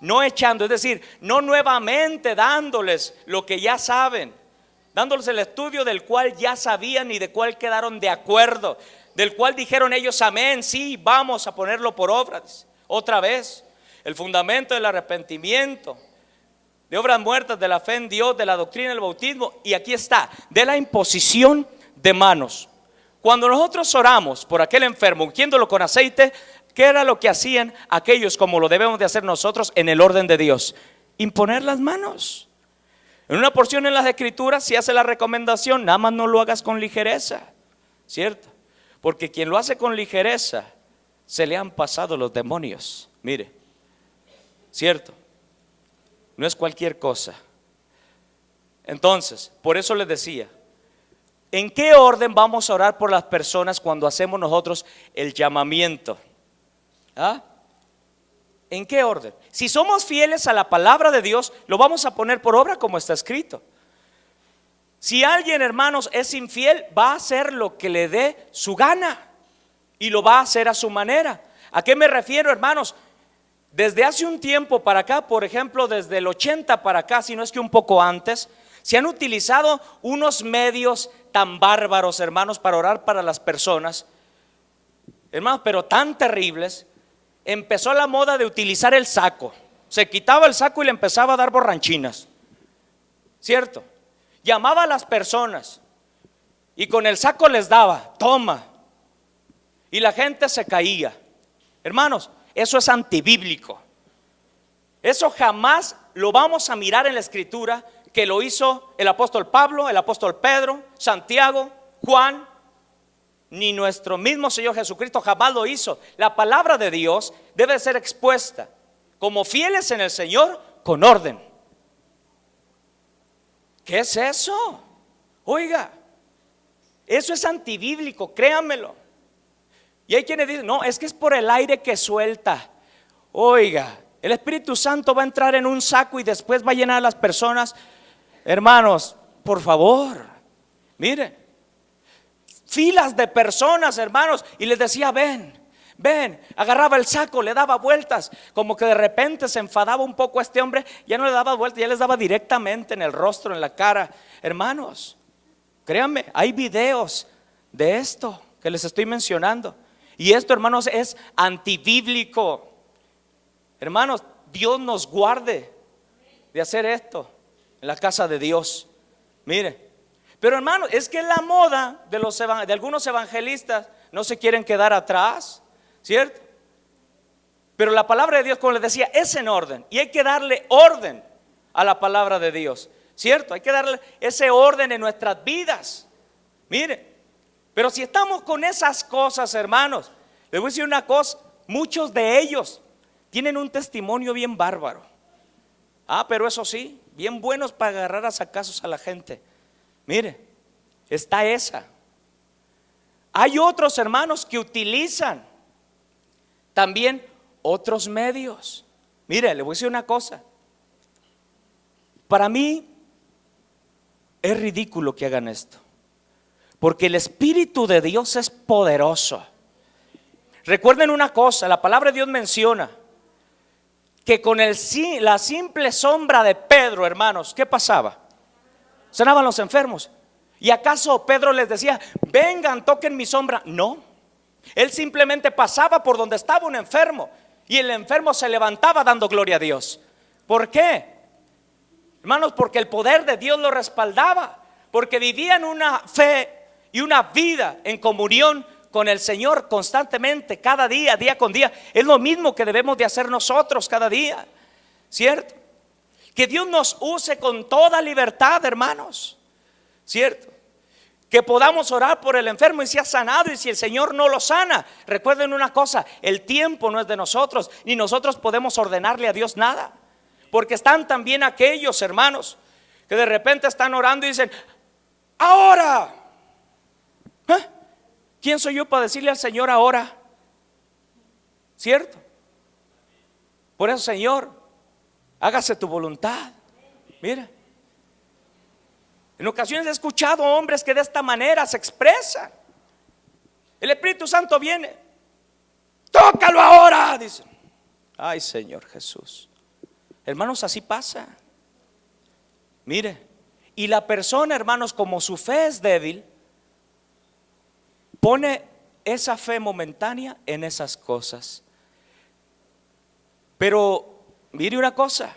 no echando, es decir, no nuevamente dándoles lo que ya saben, dándoles el estudio del cual ya sabían y de cual quedaron de acuerdo, del cual dijeron ellos: amén, sí, vamos a ponerlo por obras. Otra vez, el fundamento del arrepentimiento, de obras muertas, de la fe en Dios, de la doctrina del bautismo, y aquí está, de la imposición de manos. Cuando nosotros oramos por aquel enfermo, ungiéndolo con aceite, ¿qué era lo que hacían aquellos, como lo debemos de hacer nosotros en el orden de Dios? Imponer las manos. En una porción en las Escrituras se hace la recomendación: nada más no lo hagas con ligereza, ¿cierto? Porque quien lo hace con ligereza, se le han pasado los demonios. Mire, ¿cierto? No es cualquier cosa. Entonces, por eso les decía, ¿en qué orden vamos a orar por las personas cuando hacemos nosotros el llamamiento? ¿Ah? ¿En qué orden? Si somos fieles a la palabra de Dios, lo vamos a poner por obra como está escrito. Si alguien, hermanos, es infiel, va a hacer lo que le dé su gana y lo va a hacer a su manera. ¿A qué me refiero, hermanos? Desde hace un tiempo para acá, por ejemplo, desde el 80 para acá, si no es que un poco antes, se han utilizado unos medios tan bárbaros, hermanos, para orar para las personas, hermanos, pero tan terribles. Empezó la moda de utilizar el saco. Se quitaba el saco y le empezaba a dar borranchinas, ¿cierto? Llamaba a las personas y con el saco les daba, toma, y la gente se caía. Hermanos, eso es antibíblico. Eso jamás lo vamos a mirar en la escritura, que lo hizo el apóstol Pablo, el apóstol Pedro, Santiago, Juan, ni nuestro mismo Señor Jesucristo jamás lo hizo. La palabra de Dios debe ser expuesta como fieles en el Señor, con orden. ¿Qué es eso? Oiga, eso es antibíblico, créanmelo. Y hay quienes dicen, no, es que es por el aire que suelta. Oiga, el Espíritu Santo va a entrar en un saco y después va a llenar a las personas. Hermanos, por favor, miren, filas de personas, hermanos, y les decía, ven, agarraba el saco, le daba vueltas, como que de repente se enfadaba un poco a este hombre, ya no le daba vueltas, ya les daba directamente en el rostro, en la cara. Hermanos, créanme, hay videos de esto que les estoy mencionando, y esto, hermanos, es antibíblico. Hermanos, Dios nos guarde de hacer esto en la casa de Dios. Mire, pero hermanos, es que la moda de algunos evangelistas no se quieren quedar atrás, ¿cierto? Pero la palabra de Dios, como les decía, es en orden, y hay que darle orden a la palabra de Dios, ¿cierto? Hay que darle ese orden en nuestras vidas. Mire, pero si estamos con esas cosas, hermanos, les voy a decir una cosa, muchos de ellos tienen un testimonio bien bárbaro. Pero eso sí, bien buenos para agarrar a sacazos a la gente. Mire, está esa. Hay otros, hermanos, que utilizan también otros medios. Mire, le voy a decir una cosa. Para mí es ridículo que hagan esto, porque el Espíritu de Dios es poderoso. Recuerden una cosa, la palabra de Dios menciona que con la simple sombra de Pedro, hermanos, ¿qué pasaba? Sanaban los enfermos. ¿Y acaso Pedro les decía, vengan, toquen mi sombra? No, él simplemente pasaba por donde estaba un enfermo y el enfermo se levantaba dando gloria a Dios. ¿Por qué? Hermanos, porque el poder de Dios lo respaldaba, porque vivían una fe y una vida en comunión con el Señor constantemente, cada día, día con día. Es lo mismo que debemos de hacer nosotros cada día, ¿cierto? Que Dios nos use con toda libertad, hermanos, ¿cierto? Que podamos orar por el enfermo y sea sanado, y si el Señor no lo sana, recuerden una cosa, el tiempo no es de nosotros, ni nosotros podemos ordenarle a Dios nada, porque están también aquellos, hermanos, que de repente están orando y dicen, ahora, ¿quién soy yo para decirle al Señor ahora? ¿Cierto? Por eso, Señor, hágase tu voluntad. Mira, en ocasiones he escuchado hombres que de esta manera se expresan. El Espíritu Santo viene, tócalo ahora, dicen. Ay, Señor Jesús. Hermanos, así pasa. Mire, y la persona, hermanos, como su fe es débil, pone esa fe momentánea en esas cosas. Pero mire una cosa,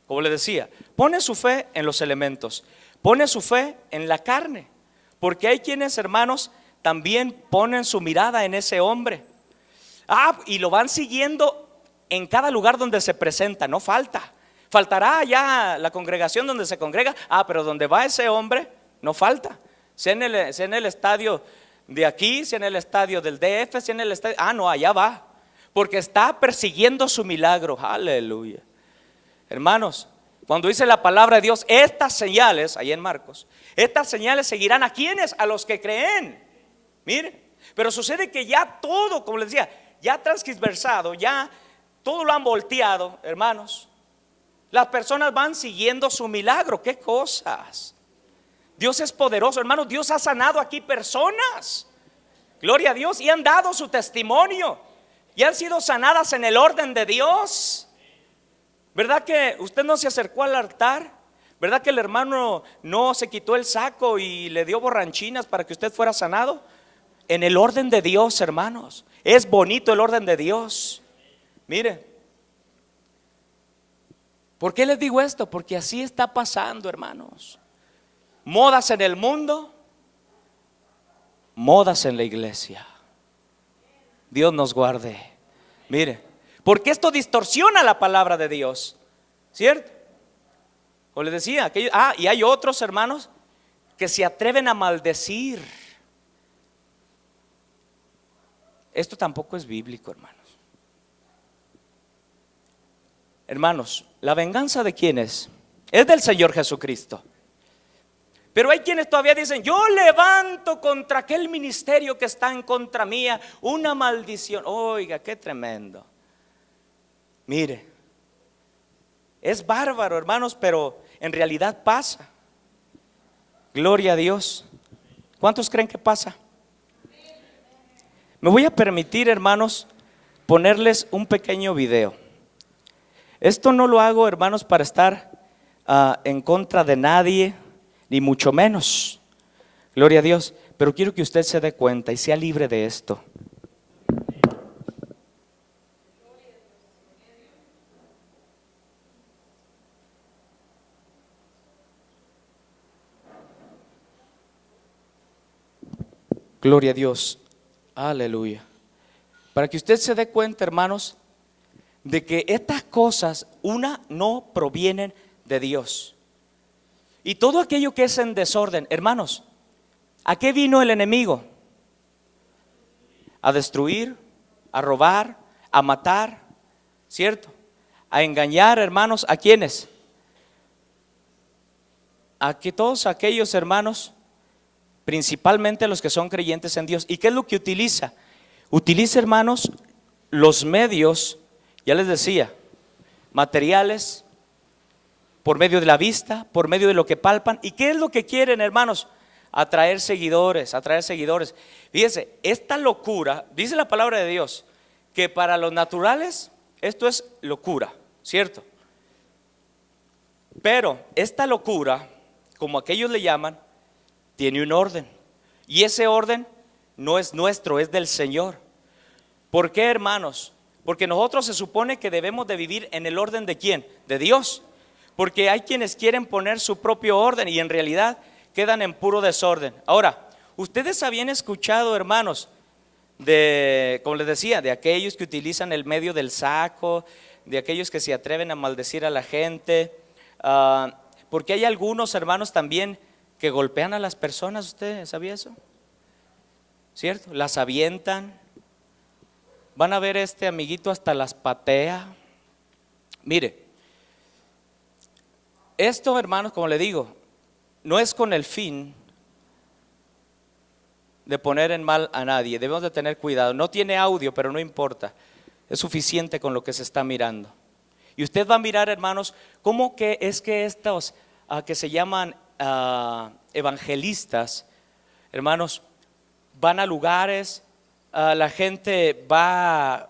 como le decía, pone su fe en los elementos, pone su fe en la carne, porque hay quienes, hermanos, también ponen su mirada en ese hombre. Y lo van siguiendo en cada lugar donde se presenta, no falta. Faltará allá la congregación donde se congrega, pero donde va ese hombre, no falta. Sea en el estadio de aquí, sea en el estadio del DF, sea en el estadio, no, allá va, porque está persiguiendo su milagro. Aleluya. Hermanos, cuando dice la palabra de Dios, estas señales, ahí en Marcos, estas señales seguirán a quienes, a los que creen. Miren, pero sucede que ya todo, como les decía, ya transversado, ya todo lo han volteado, hermanos. Las personas van siguiendo su milagro. ¿Qué cosas? Dios es poderoso, hermanos. Dios ha sanado aquí personas, gloria a Dios, y han dado su testimonio. y han sido sanadas en el orden de Dios. ¿Verdad que usted no se acercó al altar? ¿Verdad que el hermano no se quitó el saco y le dio borranchinas para que usted fuera sanado? En el orden de Dios, hermanos. Es bonito el orden de Dios. Mire, ¿por qué les digo esto? Porque así está pasando, hermanos. Modas en el mundo, modas en la iglesia. Dios nos guarde. Mire, porque esto distorsiona la palabra de Dios, ¿cierto? Como les decía, y hay otros hermanos que se atreven a maldecir. Esto tampoco es bíblico, hermanos. Hermanos, ¿la venganza de quién es? Es del Señor Jesucristo. Pero hay quienes todavía dicen: yo levanto contra aquel ministerio que está en contra mía una maldición. Oiga, qué tremendo. Mire, es bárbaro, hermanos, pero en realidad pasa. Gloria a Dios. ¿Cuántos creen que pasa? Me voy a permitir, hermanos, ponerles un pequeño video. Esto no lo hago, hermanos, para estar en contra de nadie, ni mucho menos. Gloria a Dios. Pero quiero que usted se dé cuenta y sea libre de esto. Gloria a Dios. Aleluya. Para que usted se dé cuenta, hermanos, de que estas cosas, no provienen de Dios. Y todo aquello que es en desorden, hermanos, ¿a qué vino el enemigo? A destruir, a robar, a matar, ¿cierto? A engañar, hermanos, ¿a quiénes? A que todos aquellos hermanos, principalmente los que son creyentes en Dios. ¿Y qué es lo que utiliza? Utiliza, hermanos, los medios, ya les decía, materiales, por medio de la vista, por medio de lo que palpan. ¿Y qué es lo que quieren, hermanos? Atraer seguidores, atraer seguidores. Fíjense, esta locura, dice la palabra de Dios, que para los naturales esto es locura, ¿cierto? Pero esta locura, como aquellos le llaman, tiene un orden. Y ese orden no es nuestro, es del Señor. ¿Por qué, hermanos? Porque nosotros se supone que debemos de vivir en el orden de ¿quién? De Dios. Porque hay quienes quieren poner su propio orden y en realidad quedan en puro desorden. Ahora, ustedes habían escuchado, hermanos, como les decía, de aquellos que utilizan el medio del saco, de aquellos que se atreven a maldecir a la gente, porque hay algunos hermanos también que golpean a las personas. ¿Usted sabía eso? ¿Cierto? Las avientan. Van a ver, este amiguito hasta las patea. Mire, esto, hermanos, como le digo, no es con el fin de poner en mal a nadie. Debemos de tener cuidado. No tiene audio, pero no importa. Es suficiente con lo que se está mirando. Y usted va a mirar, hermanos, cómo que es que estos que se llaman evangelistas, hermanos, van a lugares, la gente va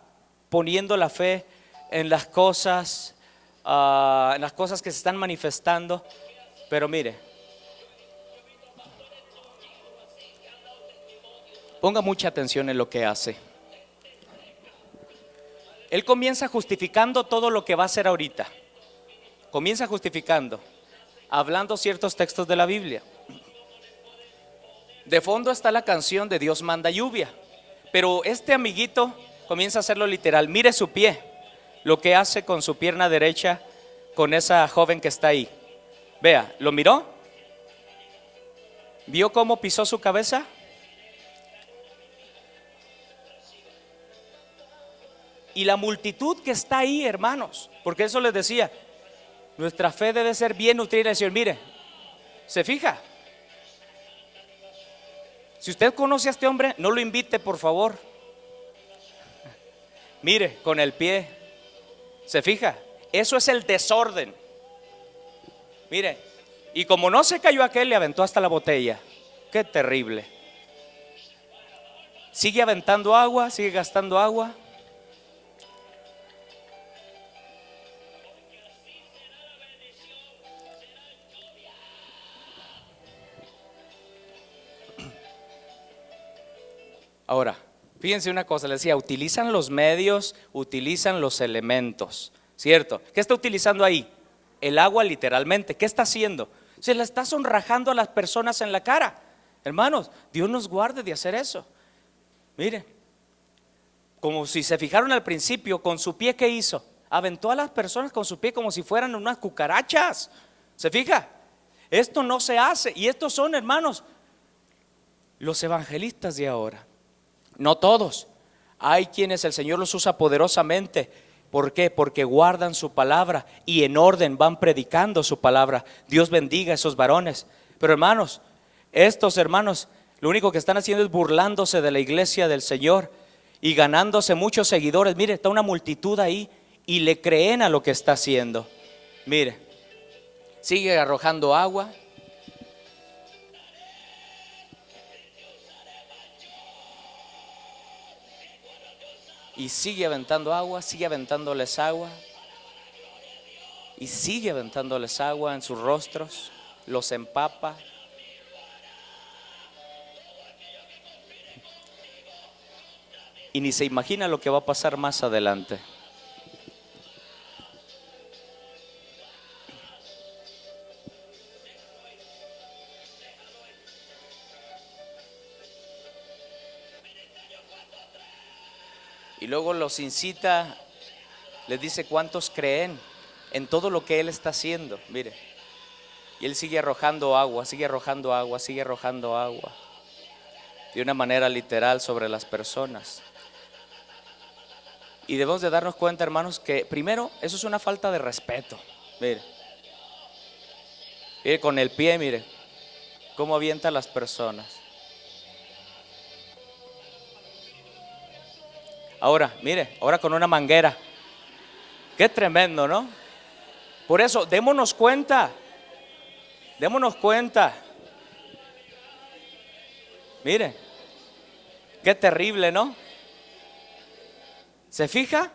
poniendo la fe en las cosas que se están manifestando. Pero mire, ponga mucha atención en lo que hace. Él comienza justificando todo lo que va a hacer ahorita. Comienza justificando, hablando ciertos textos de la Biblia. De fondo está la canción de Dios manda lluvia. Pero este amiguito comienza a hacerlo literal. Mire su pie, lo que hace con su pierna derecha con esa joven que está ahí. Vea, ¿lo miró? ¿Vio cómo pisó su cabeza? Y la multitud que está ahí, hermanos, porque eso les decía, nuestra fe debe ser bien nutrida. El Señor, mire, ¿se fija? Si usted conoce a este hombre, no lo invite, por favor. Mire, con el pie. ¿Se fija? Eso es el desorden. Mire, y como no se cayó aquel, le aventó hasta la botella. Qué terrible. Sigue aventando agua, sigue gastando agua. Ahora, fíjense una cosa, les decía, utilizan los medios, utilizan los elementos, ¿cierto? ¿Qué está utilizando ahí? El agua literalmente. ¿Qué está haciendo? Se la está sonrajando a las personas en la cara. Hermanos, Dios nos guarde de hacer eso. Miren, como si se fijaron al principio, con su pie, ¿qué hizo? Aventó a las personas con su pie como si fueran unas cucarachas. ¿Se fija? Esto no se hace. Y estos son, hermanos, los evangelistas de ahora. No todos. Hay quienes el Señor los usa poderosamente. ¿Por qué? Porque guardan su palabra y en orden van predicando su palabra. Dios bendiga a esos varones. Pero hermanos, estos hermanos lo único que están haciendo es burlándose de la iglesia del Señor y ganándose muchos seguidores. Mire, está una multitud ahí y le creen a lo que está haciendo. Mire, sigue arrojando agua. Y sigue aventando agua, sigue aventándoles agua. Y sigue aventándoles agua en sus rostros, los empapa. Y ni se imagina lo que va a pasar más adelante. Y luego los incita, les dice cuántos creen en todo lo que Él está haciendo. Mire, y Él sigue arrojando agua, sigue arrojando agua, sigue arrojando agua, de una manera literal sobre las personas. Y debemos de darnos cuenta, hermanos, que primero, eso es una falta de respeto. Mire, mire con el pie, mire, cómo avienta a las personas. Ahora, mire, ahora con una manguera. Qué tremendo, ¿no? Por eso, démonos cuenta. Démonos cuenta. Mire, qué terrible, ¿no? ¿Se fija?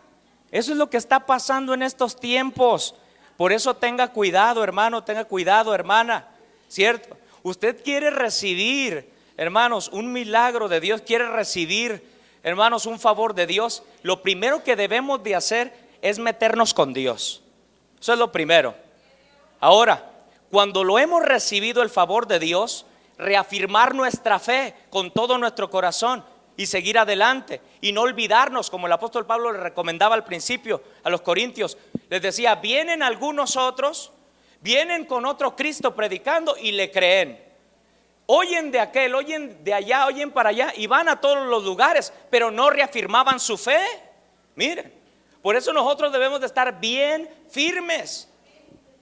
Eso es lo que está pasando en estos tiempos. Por eso tenga cuidado, hermano, tenga cuidado, hermana. ¿Cierto? Usted quiere recibir, hermanos, un milagro de Dios, quiere recibir, hermanos, un favor de Dios. Lo primero que debemos de hacer es meternos con Dios. Eso es lo primero. Ahora, cuando lo hemos recibido el favor de Dios, reafirmar nuestra fe con todo nuestro corazón y seguir adelante y no olvidarnos, como el apóstol Pablo le recomendaba al principio a los corintios. Les decía, vienen algunos otros, vienen con otro Cristo predicando y le creen. Oyen de aquel, oyen de allá, oyen para allá y van a todos los lugares, pero no reafirmaban su fe. Miren, por eso nosotros debemos de estar bien firmes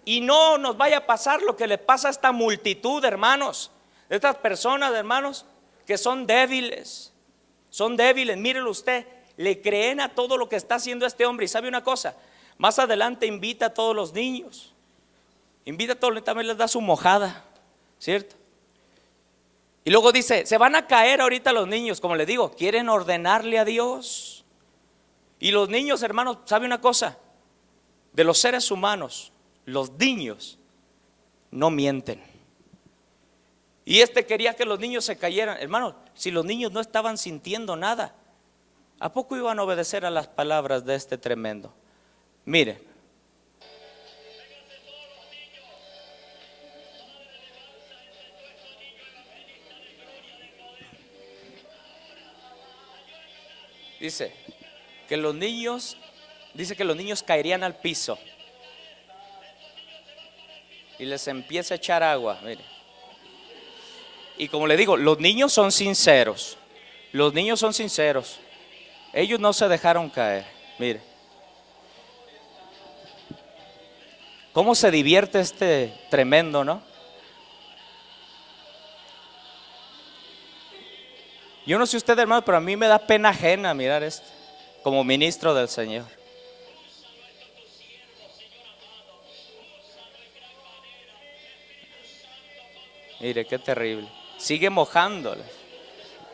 y no nos vaya a pasar lo que le pasa a esta multitud, hermanos, de estas personas, hermanos, que son débiles. Son débiles, mírelo usted, le creen a todo lo que está haciendo este hombre. Y sabe una cosa, más adelante invita a todos los niños, invita a todos, también les da su mojada, ¿cierto? Y luego dice, se van a caer ahorita los niños, como les digo, quieren ordenarle a Dios. Y los niños, hermanos, ¿sabe una cosa? De los seres humanos, los niños no mienten. Y quería que los niños se cayeran. Hermanos, si los niños no estaban sintiendo nada, ¿a poco iban a obedecer a las palabras de este tremendo? Miren. Dice que los niños caerían al piso y les empieza a echar agua, mire. Y como le digo, los niños son sinceros. Los niños son sinceros. Ellos no se dejaron caer. Mire. ¿Cómo se divierte este tremendo, no? Yo no sé usted, hermano, pero a mí me da pena ajena mirar esto como ministro del Señor. Mire, qué terrible. Sigue mojándoles.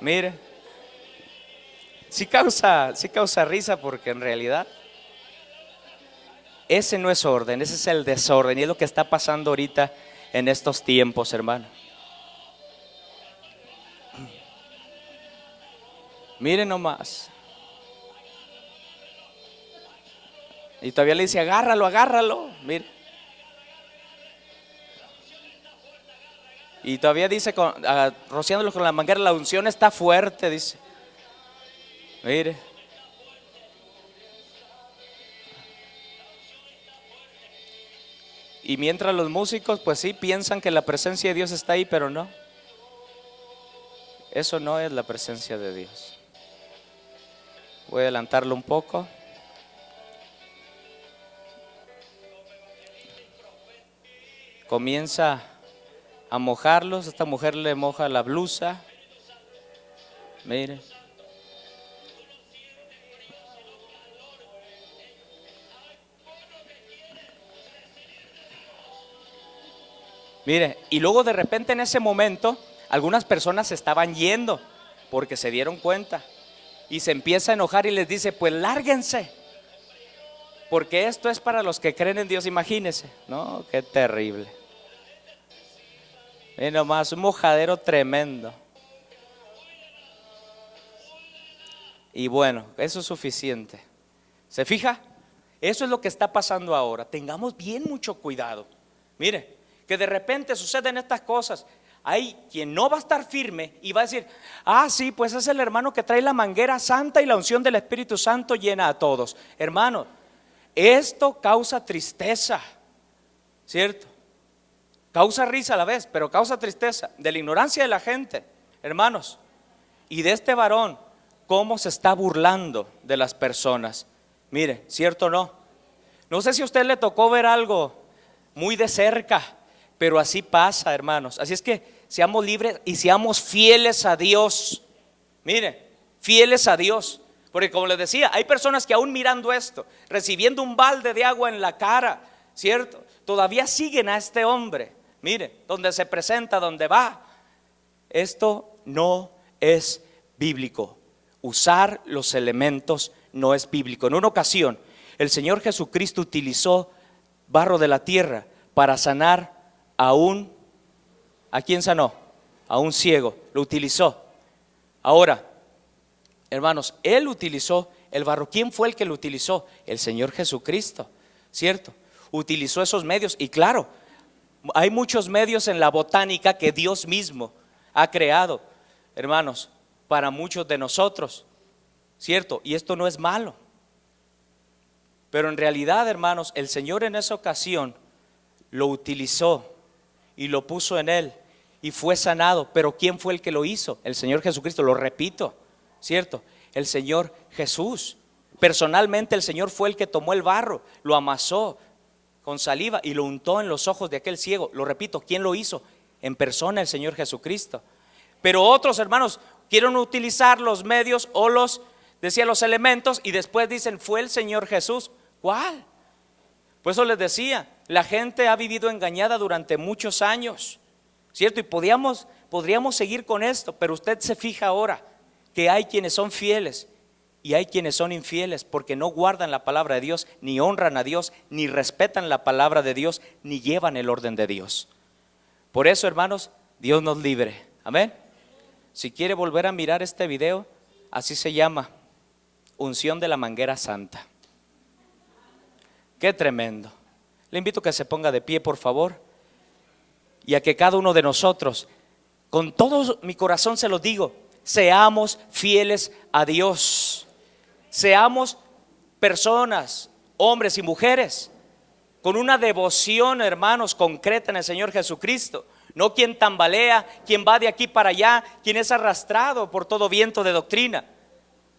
Mire. Sí causa risa porque en realidad ese no es orden, ese es el desorden y es lo que está pasando ahorita en estos tiempos, hermano. Miren nomás. Y todavía le dice, agárralo, agárralo. Mire. Y todavía dice, rociándolo con la manguera, la unción está fuerte, dice. Mire. Y mientras los músicos, pues sí, piensan que la presencia de Dios está ahí, pero no. Eso no es la presencia de Dios. Voy a adelantarlo un poco. Comienza a mojarlos. Esta mujer le moja la blusa. Mire. Mire, y luego de repente en ese momento algunas personas se estaban yendo porque se dieron cuenta y se empieza a enojar y les dice, pues lárguense, porque esto es para los que creen en Dios. Imagínense, no, qué terrible. Y nomás un mojadero tremendo. Y bueno, eso es suficiente. ¿Se fija? Eso es lo que está pasando ahora. Tengamos bien mucho cuidado. Mire, que de repente suceden estas cosas. Hay quien no va a estar firme y va a decir, ah, sí, pues es el hermano que trae la manguera santa y la unción del Espíritu Santo llena a todos. Hermano, esto causa tristeza, ¿cierto? Causa risa a la vez, pero causa tristeza de la ignorancia de la gente, hermanos. Y de este varón, cómo se está burlando de las personas. Mire, ¿cierto o no? No sé si a usted le tocó ver algo muy de cerca, pero así pasa, hermanos. Así es que seamos libres y seamos fieles a Dios. Mire, fieles a Dios. Porque como les decía, hay personas que aún mirando esto, recibiendo un balde de agua en la cara, ¿cierto? Todavía siguen a este hombre. Mire, donde se presenta, donde va. Esto no es bíblico. Usar los elementos no es bíblico. En una ocasión, el Señor Jesucristo utilizó barro de la tierra para sanar ¿a quién sanó? A un ciego, lo utilizó. Ahora, hermanos, Él utilizó el barro. ¿Quién fue el que lo utilizó? El Señor Jesucristo, ¿cierto? Utilizó esos medios y claro, hay muchos medios en la botánica que Dios mismo ha creado, hermanos, para muchos de nosotros, ¿cierto? Y esto no es malo. Pero en realidad, hermanos, el Señor en esa ocasión lo utilizó y lo puso en él y fue sanado. Pero ¿quién fue el que lo hizo? El Señor Jesucristo, lo repito, ¿cierto? El Señor Jesús. Personalmente el Señor fue el que tomó el barro, lo amasó con saliva y lo untó en los ojos de aquel ciego. Lo repito, ¿quién lo hizo? En persona el Señor Jesucristo. Pero otros hermanos quieren utilizar los medios o los elementos y después dicen, fue el Señor Jesús. ¿Cuál? Por eso les decía, la gente ha vivido engañada durante muchos años, ¿cierto? Y podríamos seguir con esto, pero usted se fija ahora que hay quienes son fieles y hay quienes son infieles porque no guardan la palabra de Dios, ni honran a Dios, ni respetan la palabra de Dios, ni llevan el orden de Dios. Por eso, hermanos, Dios nos libre. Amén. Si quiere volver a mirar este video, así se llama, unción de la manguera santa. Qué tremendo. Le invito a que se ponga de pie, por favor, y a que cada uno de nosotros, con todo mi corazón se lo digo, seamos fieles a Dios. Seamos personas, hombres y mujeres, con una devoción, hermanos, concreta en el Señor Jesucristo. No quien tambalea, quien va de aquí para allá, quien es arrastrado por todo viento de doctrina,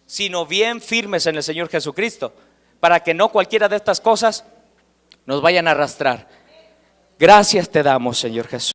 sino bien firmes en el Señor Jesucristo, para que no cualquiera de estas cosas nos vayan a arrastrar. Gracias te damos, Señor Jesús.